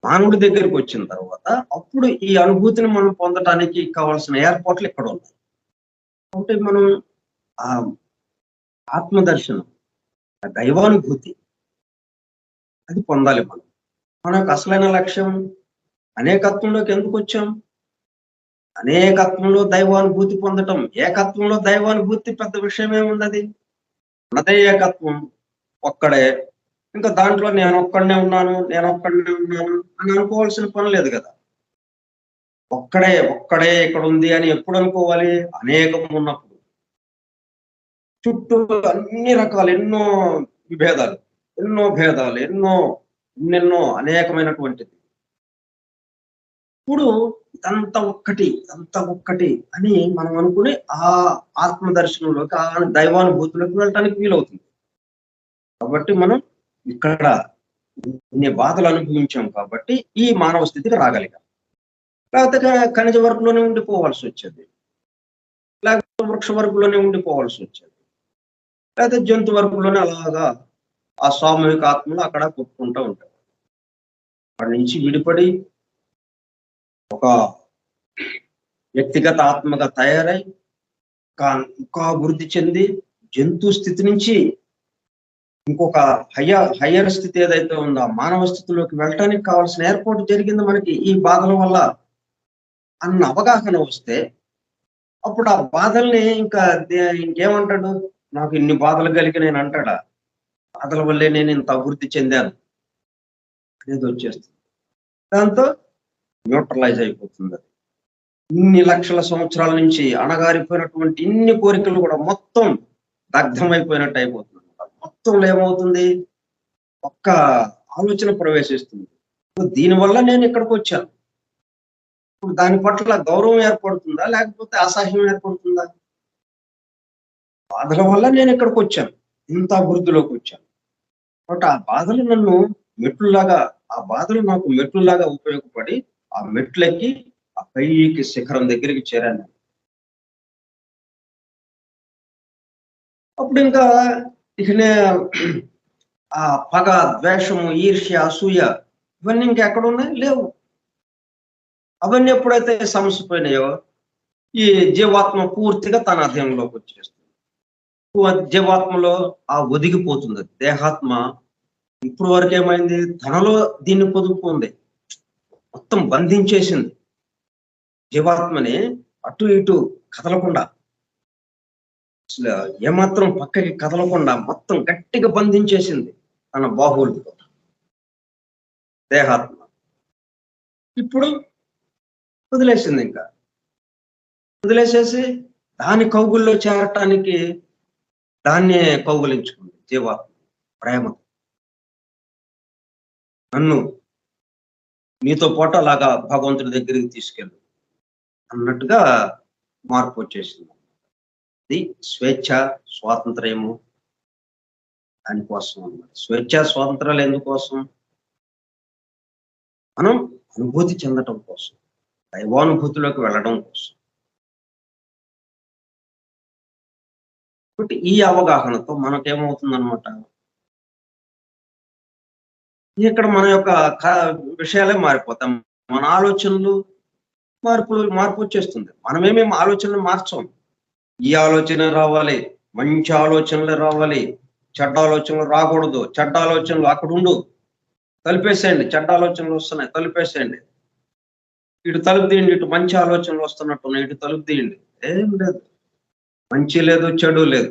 మానవుడి దగ్గరికి వచ్చిన తర్వాత అప్పుడు ఈ అనుభూతిని మనం పొందటానికి కావాల్సిన ఏర్పాట్లు ఇక్కడ ఉన్నాయి. కాబట్టి మనం ఆ ఆత్మదర్శనం, దైవానుభూతి అది పొందాలి. మనకు అసలైన లక్ష్యం అనేకత్వంలోకి ఎందుకు వచ్చాం? అనేకత్వంలో దైవానుభూతి పొందటం. ఏకత్వంలో దైవానుభూతి పెద్ద విషయం ఏముంది? ఉన్నదే ఏకత్వం, ఒక్కడే. ఇంకా దాంట్లో నేను ఒక్కడనే ఉన్నాను అని అనుకోవాల్సిన పని లేదు కదా. ఒక్కడే ఇక్కడ ఉంది అని ఎప్పుడు అనుకోవాలి? అనేకం ఉన్నప్పుడు. చుట్టూ అన్ని రకాలు, ఎన్నో విభేదాలు, ఎన్నో భేదాలు, ఎన్నెన్నో అనేకమైనటువంటిది. ఇప్పుడు ఇదంతా ఒక్కటి అని మనం అనుకుని ఆ ఆత్మదర్శనంలోకి, ఆ దైవానుభూతిలోకి వెళ్ళటానికి వీలవుతుంది. కాబట్టి మనం ఇక్కడ ఇన్ని బాధలు అనుభవించాం కాబట్టి ఈ మానవ స్థితికి రాగలిగాం. లేకపోతే ఖనిజ వర్గంలోనే ఉండిపోవాల్సి వచ్చేది, లేకపోతే వృక్ష వర్గంలోనే ఉండిపోవాల్సి వచ్చేది, లేకపోతే జంతు వర్గంలోనే అలాగా ఆ సామూహిక ఆత్మలు అక్కడ కొట్టుకుంటూ ఉంటాయి. అక్కడి నుంచి విడిపడి ఒక వ్యక్తిగత ఆత్మగా తయారై ఇంకా అభివృద్ధి చెంది జంతు స్థితి నుంచి ఇంకొక హయ్యర్ స్థితి ఏదైతే ఉందో మానవ స్థితిలోకి వెళ్ళటానికి కావాల్సిన ఏర్పాటు జరిగింది మనకి ఈ బాధల వల్ల అన్న అవగాహన వస్తే అప్పుడు ఆ బాధల్ని ఇంకేమంటాడు? నాకు ఇన్ని బాధలు కలిగి నేను అంటాడా? బాధల వల్లే నేను ఇంత అభివృద్ధి చెందాను అనేది వచ్చేస్తుంది. దాంతో న్యూట్రలైజ్ అయిపోతుంది. అది ఇన్ని లక్షల సంవత్సరాల నుంచి అణగారిపోయినటువంటి ఇన్ని కోరికలు కూడా మొత్తం దగ్ధమైపోయినట్టు అయిపోతుంది. మొత్తంలో ఏమవుతుంది? ఒక్క ఆలోచన ప్రవేశిస్తుంది. దీనివల్ల నేను ఇక్కడికి వచ్చాను. ఇప్పుడు దాని పట్ల గౌరవం ఏర్పడుతుందా, లేకపోతే అసహ్యం ఏర్పడుతుందా? బాధల వల్ల నేను ఇక్కడికి వచ్చాను, ఇంత అభివృద్ధిలోకి వచ్చాను. కాబట్టి ఆ బాధలు నాకు మెట్లులాగా ఉపయోగపడి ఆ మెట్లెక్కి ఆ పైకి శిఖరం దగ్గరికి చేరాను. అప్పుడు ఇంకా ఇకనే ఆ పగ, ద్వేషము, ఈర్ష్య, అసూయ ఇవన్నీ ఇంకెక్కడున్నాయి? లేవు. అవన్నీ ఎప్పుడైతే సమసిపోయినాయో ఈ జీవాత్మ పూర్తిగా తన అధీనంలోకి వచ్చేస్తుంది. జీవాత్మలో ఆ ఒదిగిపోతుంది. దేహాత్మ ఇప్పుడు వరకు ఏమైంది? తనలో దీన్ని పొదుపుకుంది, మొత్తం బంధించేసింది. జీవాత్మని అటు ఇటు కదలకుండా, ఏమాత్రం పక్కకి కదలకుండా మొత్తం గట్టిగా బంధించేసింది తన బాహువులతో. దేహాత్మ. ఇప్పుడు వదిలేసింది, ఇంకా వదిలేసేసి దాని కౌగుల్లో చేరటానికి దాన్నే కౌగులించుకుంది జీవాత్మ ప్రేమ. నన్ను నీతో పాటు అలాగా భగవంతుడి దగ్గరికి తీసుకెళ్ళు అన్నట్టుగా మార్పు వచ్చేసింది. ఇది స్వేచ్ఛ స్వాతంత్ర్యము దానికోసం అన్నమాట. స్వేచ్ఛ స్వాతంత్రాలు ఎందుకోసం? మనం అనుభూతి చెందటం కోసం, దైవానుభూతిలోకి వెళ్ళడం కోసం. కాబట్టి ఈ అవగాహనతో మనకేమవుతుందన్నమాట, ఇక్కడ మన యొక్క విషయాలే మారిపోతాం. మన ఆలోచనలు మార్పు వచ్చేస్తుంది. మనమేమేమి ఆలోచనలు మార్చాం. ఈ ఆలోచన రావాలి, మంచి ఆలోచనలు రావాలి, చెడ్డ ఆలోచనలు రాకూడదు. చెడ్డ ఆలోచనలు అక్కడ ఉండు, తలుపేసేయండి. చెడ్డ ఆలోచనలు వస్తున్నాయి, తలుపేసేయండి. ఇటు తలుపు తీయండి, ఇటు మంచి ఆలోచనలు వస్తున్నట్టున్నాయి, ఇటు తలుపు తీయండి. ఏం లేదు, మంచి లేదు, చెడు లేదు.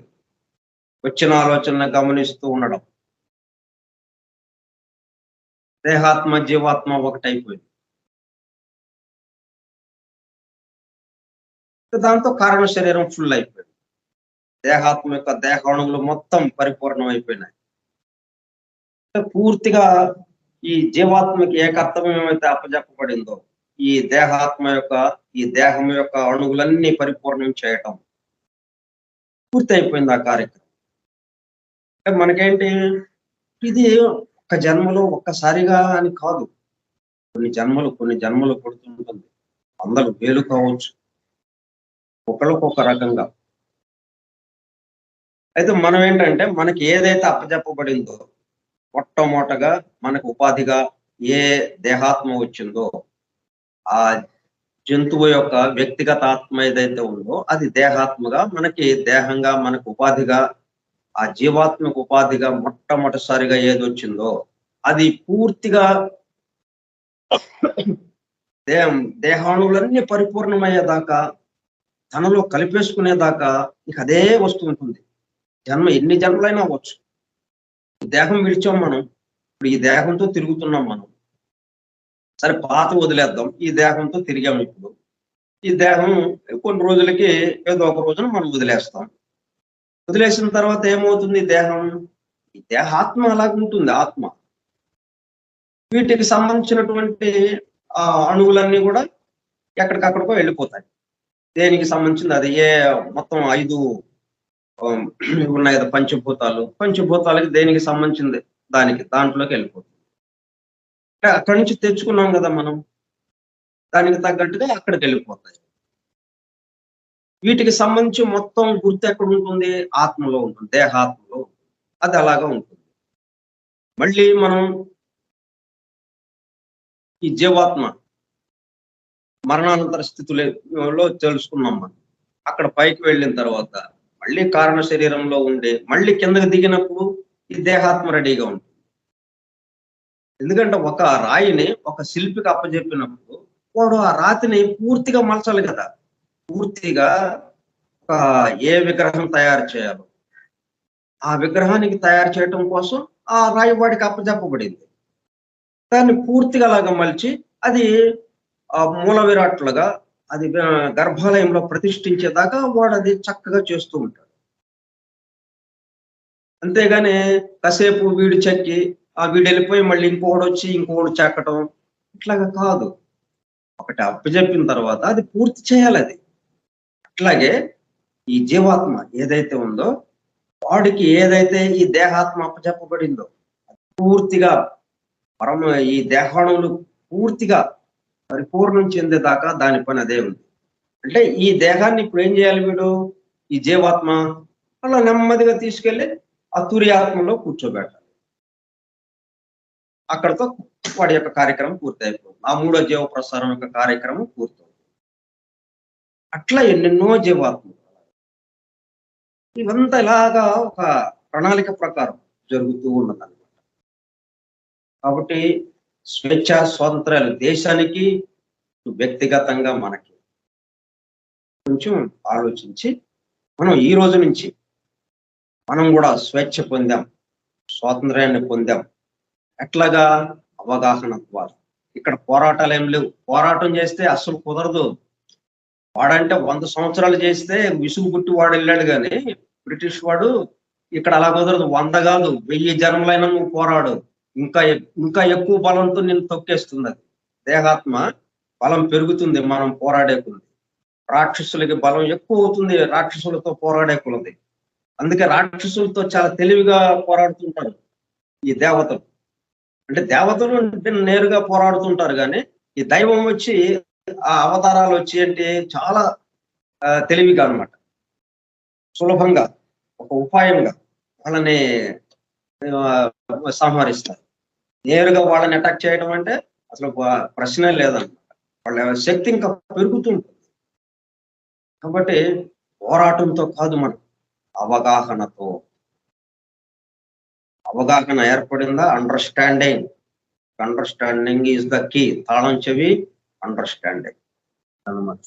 వచ్చిన ఆలోచనను గమనిస్తూ ఉండడం. దేహాత్మ జీవాత్మ ఒకటైపోయింది. దాంతో కారణ శరీరం ఫుల్ అయిపోయింది. దేహాత్మ యొక్క దేహాణువులు మొత్తం పరిపూర్ణం అయిపోయినాయి. పూర్తిగా ఈ జీవాత్మకి ఏ కర్తవ్యం ఏమైతే అప్పచెప్పబడిందో, ఈ దేహాత్మ యొక్క ఈ దేహం యొక్క అణువులన్నీ పరిపూర్ణం చేయటం పూర్తి అయిపోయింది ఆ కార్యక్రమం. మనకేంటి, ఇది ఒక్క జన్మలో ఒక్కసారిగా అని కాదు, కొన్ని జన్మలు పడుతుంటుంది. 100 వేలు కావచ్చు, ఒకళ్ళకొక రకంగా. అయితే మనం ఏంటంటే, మనకి ఏదైతే అప్పచెప్పబడిందో, మొట్టమొదటగా మనకు ఉపాధిగా ఏ దేహాత్మ వచ్చిందో, ఆ జంతువు యొక్క వ్యక్తిగత ఆత్మ ఏదైతే ఉందో అది దేహాత్మగా, మనకి దేహంగా, మనకు ఉపాధిగా, ఆ జీవాత్మకు ఉపాధిగా మొట్టమొదటిసారిగా ఏది వచ్చిందో అది పూర్తిగా దేహాణువులన్నీ పరిపూర్ణమయ్యేదాకా, తనలో కలిపేసుకునేదాకా ఇక అదే వస్తూ ఉంటుంది. జన్మ ఎన్ని జన్మలైనా అవ్వచ్చు. దేహం విడిచాం మనం, ఇప్పుడు ఈ దేహంతో తిరుగుతున్నాం మనం. సరే, పాత వదిలేద్దాం, ఈ దేహంతో తిరిగాం. ఇప్పుడు ఈ దేహం కొన్ని రోజులకి ఏదో ఒక రోజున మనం వదిలేస్తాం. వదిలేసిన తర్వాత ఏమవుతుంది? దేహం, ఈ దేహాత్మ అలాగుంటుంది. ఆత్మ వీటికి సంబంధించినటువంటి అణువులన్నీ కూడా ఎక్కడికక్కడికో వెళ్ళిపోతాయి. దేనికి సంబంధించింది అది. మొత్తం 5 ఉన్నాయి కదా పంచభూతాలకి దేనికి సంబంధించింది దాంట్లోకి వెళ్ళిపోతుంది. అంటే అక్కడి నుంచి తెచ్చుకున్నాం కదా మనం, దానికి తగ్గట్టుగా అక్కడికి వెళ్ళిపోతాయి. వీటికి సంబంధించి మొత్తం గుర్తు ఎక్కడ ఉంటుంది? ఆత్మలో ఉంటుంది, దేహాత్మలో. అది అలాగా ఉంటుంది. మళ్ళీ మనం ఈ జీవాత్మ మరణానంతర స్థితిలో తెలుసుకున్నాం మనం. అక్కడ పైకి వెళ్ళిన తర్వాత మళ్ళీ కారణ శరీరంలో ఉండే మళ్ళీ కిందకి దిగినప్పుడు ఈ దేహాత్మ రెడీగా ఉంటుంది. ఎందుకంటే ఒక రాయిని ఒక శిల్పికి అప్పచెప్పినప్పుడు వాడు ఆ రాతిని పూర్తిగా మలచాలి కదా. పూర్తిగా ఏ విగ్రహం తయారు చేయాలో ఆ విగ్రహానికి తయారు చేయటం కోసం ఆ రాయి వాడికి అప్పచెప్పబడింది. దాన్ని పూర్తిగా అలాగా మలిచి అది మూల విరాట్లుగా అది గర్భాలయంలో ప్రతిష్ఠించేదాకా వాడు అది చక్కగా చేస్తూ ఉంటాడు. అంతేగాని కాసేపు వీడు చెక్కి వీడు వెళ్ళిపోయి మళ్ళీ ఇంకోడు చెక్కటం ఇట్లాగా కాదు. ఒకటి అప్పచెప్పిన తర్వాత అది పూర్తి చేయాలి. అది అట్లాగే ఈ జీవాత్మ ఏదైతే ఉందో వాడికి ఏదైతే ఈ దేహాత్మ అప్పచెప్పబడిందో పూర్తిగా ఈ దేహాణువులు పూర్తిగా పరిపూర్ణం చెందేదాకా దాని పని అదే ఉంది. అంటే ఈ దేహాన్ని ఇప్పుడు ఏం చేయాలి? వీడు ఈ జీవాత్మ అలా నెమ్మదిగా తీసుకెళ్లి ఆ తుర్యాత్మలో కూర్చోబెట్టాలి. అక్కడతో వాడి యొక్క కార్యక్రమం పూర్తి అయిపోతుంది. ఆ 3వ జీవ ప్రసారం యొక్క కార్యక్రమం పూర్తవుతుంది. అట్లా ఎన్నెన్నో జీవాత్మలు ఇవంతా ఇలాగా ఒక ప్రణాళిక ప్రకారం జరుగుతూ ఉన్నదన్నమాట. కాబట్టి స్వేచ్ఛ స్వాతంత్రాలు దేశానికి, వ్యక్తిగతంగా మనకి కొంచెం ఆలోచించి మనం ఈ రోజు నుంచి మనం కూడా స్వేచ్ఛ పొందాం, స్వాతంత్ర్యాన్ని పొందాం. ఎట్లాగా? అవగాహన ద్వారా. ఇక్కడ పోరాటాలు ఏం లేవు. పోరాటం చేస్తే అస్సలు కుదరదు. వాడంటే 100 సంవత్సరాలు చేస్తే విసుగు పుట్టి వాడు వెళ్ళాడు కానీ బ్రిటిష్ వాడు ఇక్కడ అలా కుదరదు. 100 కాదు 1000 జన్మలైనా నువ్వు పోరాడు, ఇంకా ఎక్కువ బలంతో నిన్ను తొక్కేస్తుంది. అది దేహాత్మ బలం పెరుగుతుంది మనం పోరాడే కొలది. రాక్షసులకి బలం ఎక్కువ అవుతుంది రాక్షసులతో పోరాడే కొలది. అందుకే రాక్షసులతో చాలా తెలివిగా పోరాడుతుంటారు ఈ దేవతలు. అంటే దేవతలు నేరుగా పోరాడుతుంటారు కానీ ఈ దైవం వచ్చి ఆ అవతారాలు వచ్చి అంటే చాలా తెలివిగా అన్నమాట, సులభంగా ఒక ఉపాయంగా వాళ్ళని సంహరిస్తారు. నేరుగా వాళ్ళని అటాక్ చేయడం అంటే అసలు ప్రశ్నే లేదన్నమాట. వాళ్ళ శక్తి ఇంకా పెరుగుతుంటుంది. కాబట్టి పోరాటంతో కాదు, మనం అవగాహనతో. అవగాహన ఏర్పడిందా? Understanding is the key. తాళం చెవి అండర్స్టాండింగ్ అన్నమాట.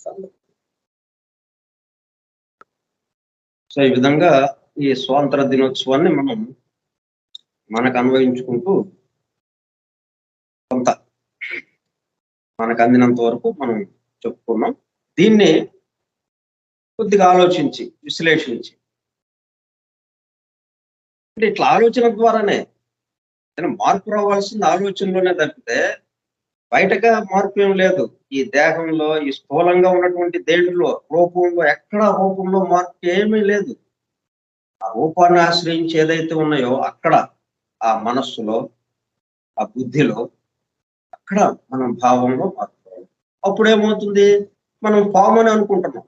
సో ఈ విధంగా ఈ స్వాతంత్ర దినోత్సవాన్ని మనం మనకు అన్వయించుకుంటూ కొంత మనకు అందినంత వరకు మనం చెప్పుకున్నాం. దీన్ని కొద్దిగా ఆలోచించి విశ్లేషించి, అంటే ఇట్లా ఆలోచన ద్వారానే మార్పు రావాల్సింది ఆలోచనలోనే తప్పితే బయటగా మార్పు ఏం లేదు. ఈ దేహంలో ఈ స్థూలంగా ఉన్నటువంటి దేంట్లో రూపంలో ఎక్కడ రూపంలో మార్పు ఏమీ లేదు. ఆ రూపాన్ని ఆశ్రయించి ఏదైతే ఉన్నాయో అక్కడ ఆ మనస్సులో ఆ బుద్ధిలో అక్కడ మనం భావంలో మార్పు. అప్పుడేమవుతుంది, మనం పాము అని అనుకుంటున్నాం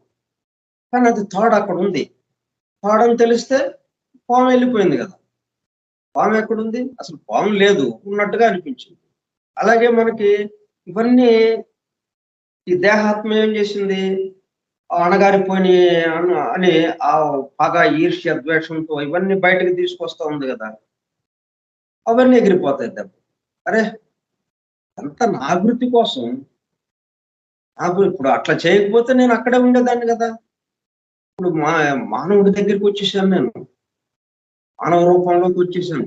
కానీ అది థాడ్ అక్కడ ఉంది. థాడ్ అని తెలిస్తే పాము వెళ్ళిపోయింది కదా. పాము ఎక్కడుంది? అసలు పాము లేదు, ఉన్నట్టుగా అనిపించింది. అలాగే మనకి ఇవన్నీ ఈ దేహాత్మ ఏం చేసింది, అణగారిపోయి అని ఆ పగ ఈర్ష్య ద్వేషంతో ఇవన్నీ బయటకు తీసుకొస్తా ఉంది కదా. అవన్నీ ఎగిరిపోతాయి దెబ్బ. అరే అంతా నా అభివృద్ధి కోసం. నాకు ఇప్పుడు అట్లా చేయకపోతే నేను అక్కడే ఉండేదాన్ని కదా. ఇప్పుడు మానవుడి దగ్గరికి వచ్చేసాను, నేను మానవ రూపంలోకి వచ్చేసాను.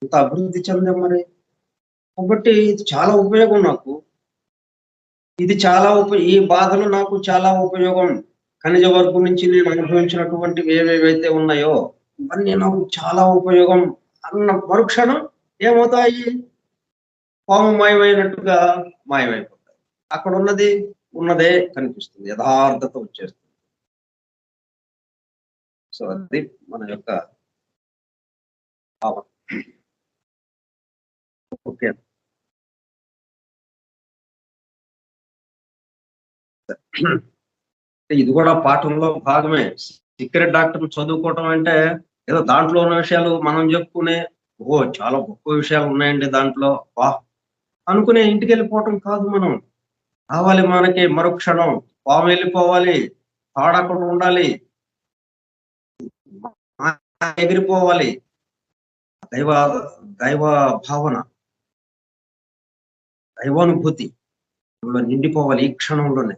ఇంత అభివృద్ధి చెందాం మరి. కాబట్టి ఇది చాలా ఉపయోగం నాకు. ఇది చాలా ఈ బాధలు నాకు చాలా ఉపయోగం. ఖనిజ వర్గం నుంచి నేను అనుభవించినటువంటివి ఏవేవైతే ఉన్నాయో ఇవన్నీ నాకు చాలా ఉపయోగం అన్న మరుక్షణం ఏమవుతాయి, పాము మాయమైనట్టుగా మాయమైపోతాయి. అక్కడ ఉన్నదే కనిపిస్తుంది, యథార్థత వచ్చేస్తుంది. సో అది మన యొక్క భావం. ఓకే, ఇది కూడా పాఠంలో భాగమే. సీక్రెట్ డాక్టర్ చదువుకోవటం అంటే ఏదో దాంట్లో ఉన్న విషయాలు మనం చెప్పుకునే చాలా గొప్ప విషయాలు ఉన్నాయండి దాంట్లో వా అనుకునే ఇంటికి వెళ్ళిపోవటం కాదు. మనం రావాలి, మనకి మరుక్షణం పాము వెళ్ళిపోవాలి, తాడక్కడ ఉండాలి, ఎగిరిపోవాలి. దైవ భావన, దైవానుభూతి నిండిపోవాలి ఈ క్షణంలోనే.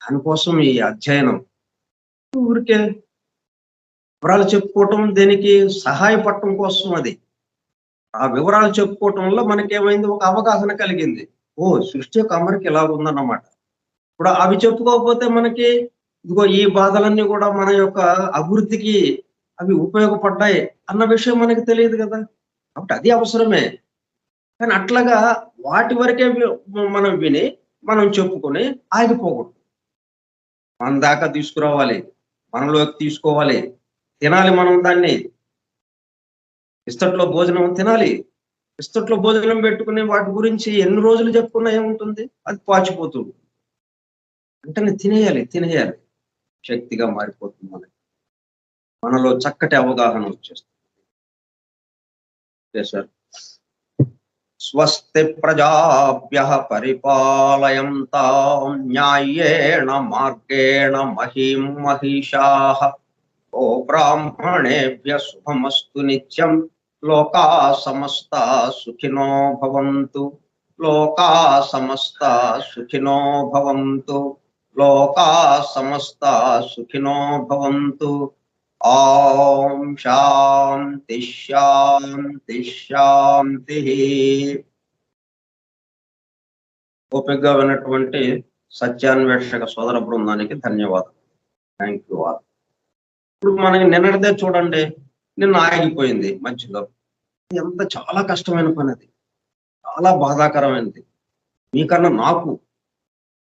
దానికోసం ఈ అధ్యయనం. ఊరికే వివరాలు చెప్పుకోవటం దేనికి, సహాయపడటం కోసం. అది ఆ వివరాలు చెప్పుకోవటం వల్ల మనకేమైంది, ఒక అవగాహన కలిగింది. సృష్టి యొక్క అమరిక ఎలా ఉందన్నమాట. ఇప్పుడు అవి చెప్పుకోకపోతే మనకి ఇదిగో ఈ బాధలన్నీ కూడా మన యొక్క అభివృద్ధికి అవి ఉపయోగపడ్డాయి అన్న విషయం మనకి తెలియదు కదా. కాబట్టి అది అవసరమే. కానీ అట్లాగా వాటి వరకే మనం విని మనం చెప్పుకొని ఆగిపోకూడదు. మన దాకా తీసుకురావాలి, మనలోకి తీసుకోవాలి, తినాలి. మనం దాన్ని ఇస్తట్లో భోజనం తినాలి. ఇస్తట్లో భోజనం పెట్టుకుని వాటి గురించి ఎన్ని రోజులు చెప్పుకున్నా ఏముంటుంది, అది పాచిపోతుంది. వెంటనే తినేయాలి. శక్తిగా మారిపోతుంది. మనలో చక్కటి అవగాహన వచ్చేస్తుంది. సార్, స్వస్తి ప్రజాభ్యః పరిపాలయంతాం న్యాయేణ మార్గేణ మహీం మహిషాః. ఓ బ్రాహ్మణేభ్యః శుభమస్తు నిత్యం. లోకా సమస్తా సుఖినో భవంతు. లోకా సమస్తా సుఖినో భవంతు. లోకా సమస్తా సుఖినో భవంతు. ఓం శాంతి శాంతి శాంతి. ఓపికగా విన్నటువంటి సత్యాన్వేషక సోదర బృందానికి ధన్యవాదాలు. Thank you all. ఇప్పుడు మనకి నిన్నటిదే చూడండి, నిన్న ఆగిపోయింది మధ్యలో. ఎంత చాలా కష్టమైన పని అది, చాలా బాధాకరమైనది. మీకన్నా నాకు,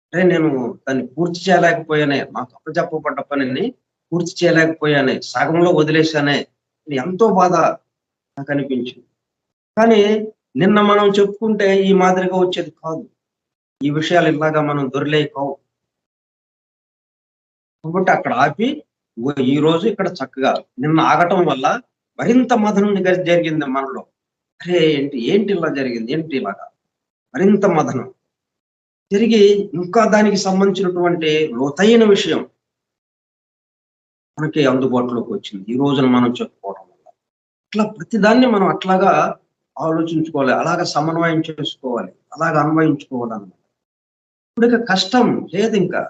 అంటే నేను దాన్ని పూర్తి చేయలేకపోయానే, నాకు అప్పచెప్పబడ్డ పనిని పూర్తి చేయలేకపోయానే, సగంలో వదిలేశానే, ఇది ఎంతో బాధ నాకు అనిపించింది. కానీ నిన్న మనం చెప్పుకుంటే ఈ మాదిరిగా వచ్చేది కాదు. ఈ విషయాలు ఇలాగా మనం దొరిలే కావు. కాబట్టి అక్కడ ఆపి ఈ రోజు ఇక్కడ చక్కగా నిన్న ఆగటం వల్ల మరింత మదనం జరిగింది మనలో. అరే ఏంటి ఏంటి ఇలా జరిగింది, ఏంటి ఇలాగా మరింత మదనం జరిగి ఇంకా దానికి సంబంధించినటువంటి లోతైన విషయం మనకి అందుబాటులోకి వచ్చింది ఈ రోజున మనం చెప్పుకోవడం వల్ల. అట్లా ప్రతిదాన్ని మనం అట్లాగా ఆలోచించుకోవాలి, అలాగా సమన్వయం చేసుకోవాలి, అలాగా అన్వయించుకోవాలన్నమాట. ఇప్పుడు ఇక కష్టం లేదు, ఇంకా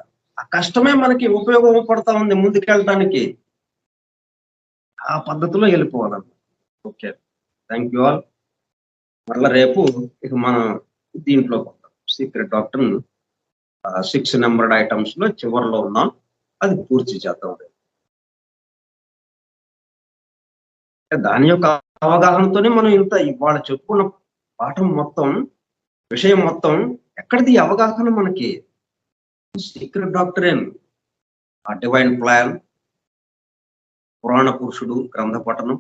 ఆ కష్టమే మనకి ఉపయోగపడతా ఉంది ముందుకెళ్ళడానికి. ఆ పద్ధతిలో వెళ్ళిపోవాలన్నమాట. Okay, thank you all. మళ్ళీ రేపు ఇక మనం దీంట్లో సీక్రెట్ డాక్టర్ 6 నెంబర్డ్ ఐటమ్స్ లో చివరిలో ఉన్నాం, అది పూర్తి చేద్దాం. దాని యొక్క అవగాహనతోనే మనం ఇంత ఇవాళ చెప్పుకున్న పాఠం మొత్తం, విషయం మొత్తం ఎక్కడిది అవగాహన మనకి? సీక్రెట్ డాక్టరేన్, ఆ డివైన్ ప్లాన్, పురాణ పురుషుడు గ్రంథ పఠనం,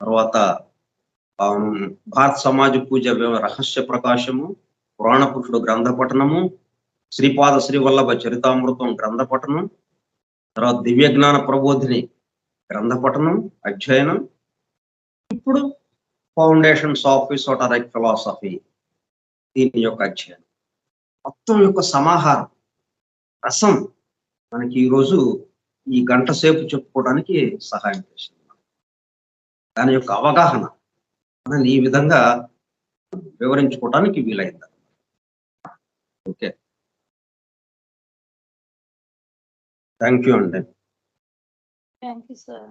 తర్వాత భారత సమాజ పూజ రహస్య ప్రకాశము, పురాణ పురుషుడు గ్రంథ పఠనము, శ్రీపాద శ్రీవల్లభ చరితామృతం గ్రంథ పఠనం, తర్వాత దివ్య జ్ఞాన ప్రబోధిని గ్రంథ పఠనం అధ్యయనం, ఇప్పుడు ఫౌండేషన్స్ ఆఫ్ ఎసోటరిక్ ఫిలాసఫీ దీని యొక్క అధ్యయనం, మొత్తం యొక్క సమాహారం రసం మనకి ఈరోజు ఈ గంట సేపు చెప్పుకోవడానికి సహాయం చేసింది. దాని యొక్క అవగాహన మనం ఈ విధంగా వివరించుకోవడానికి వీలైంది. ఓకే, థ్యాంక్ యూ అండి. Thank you sir.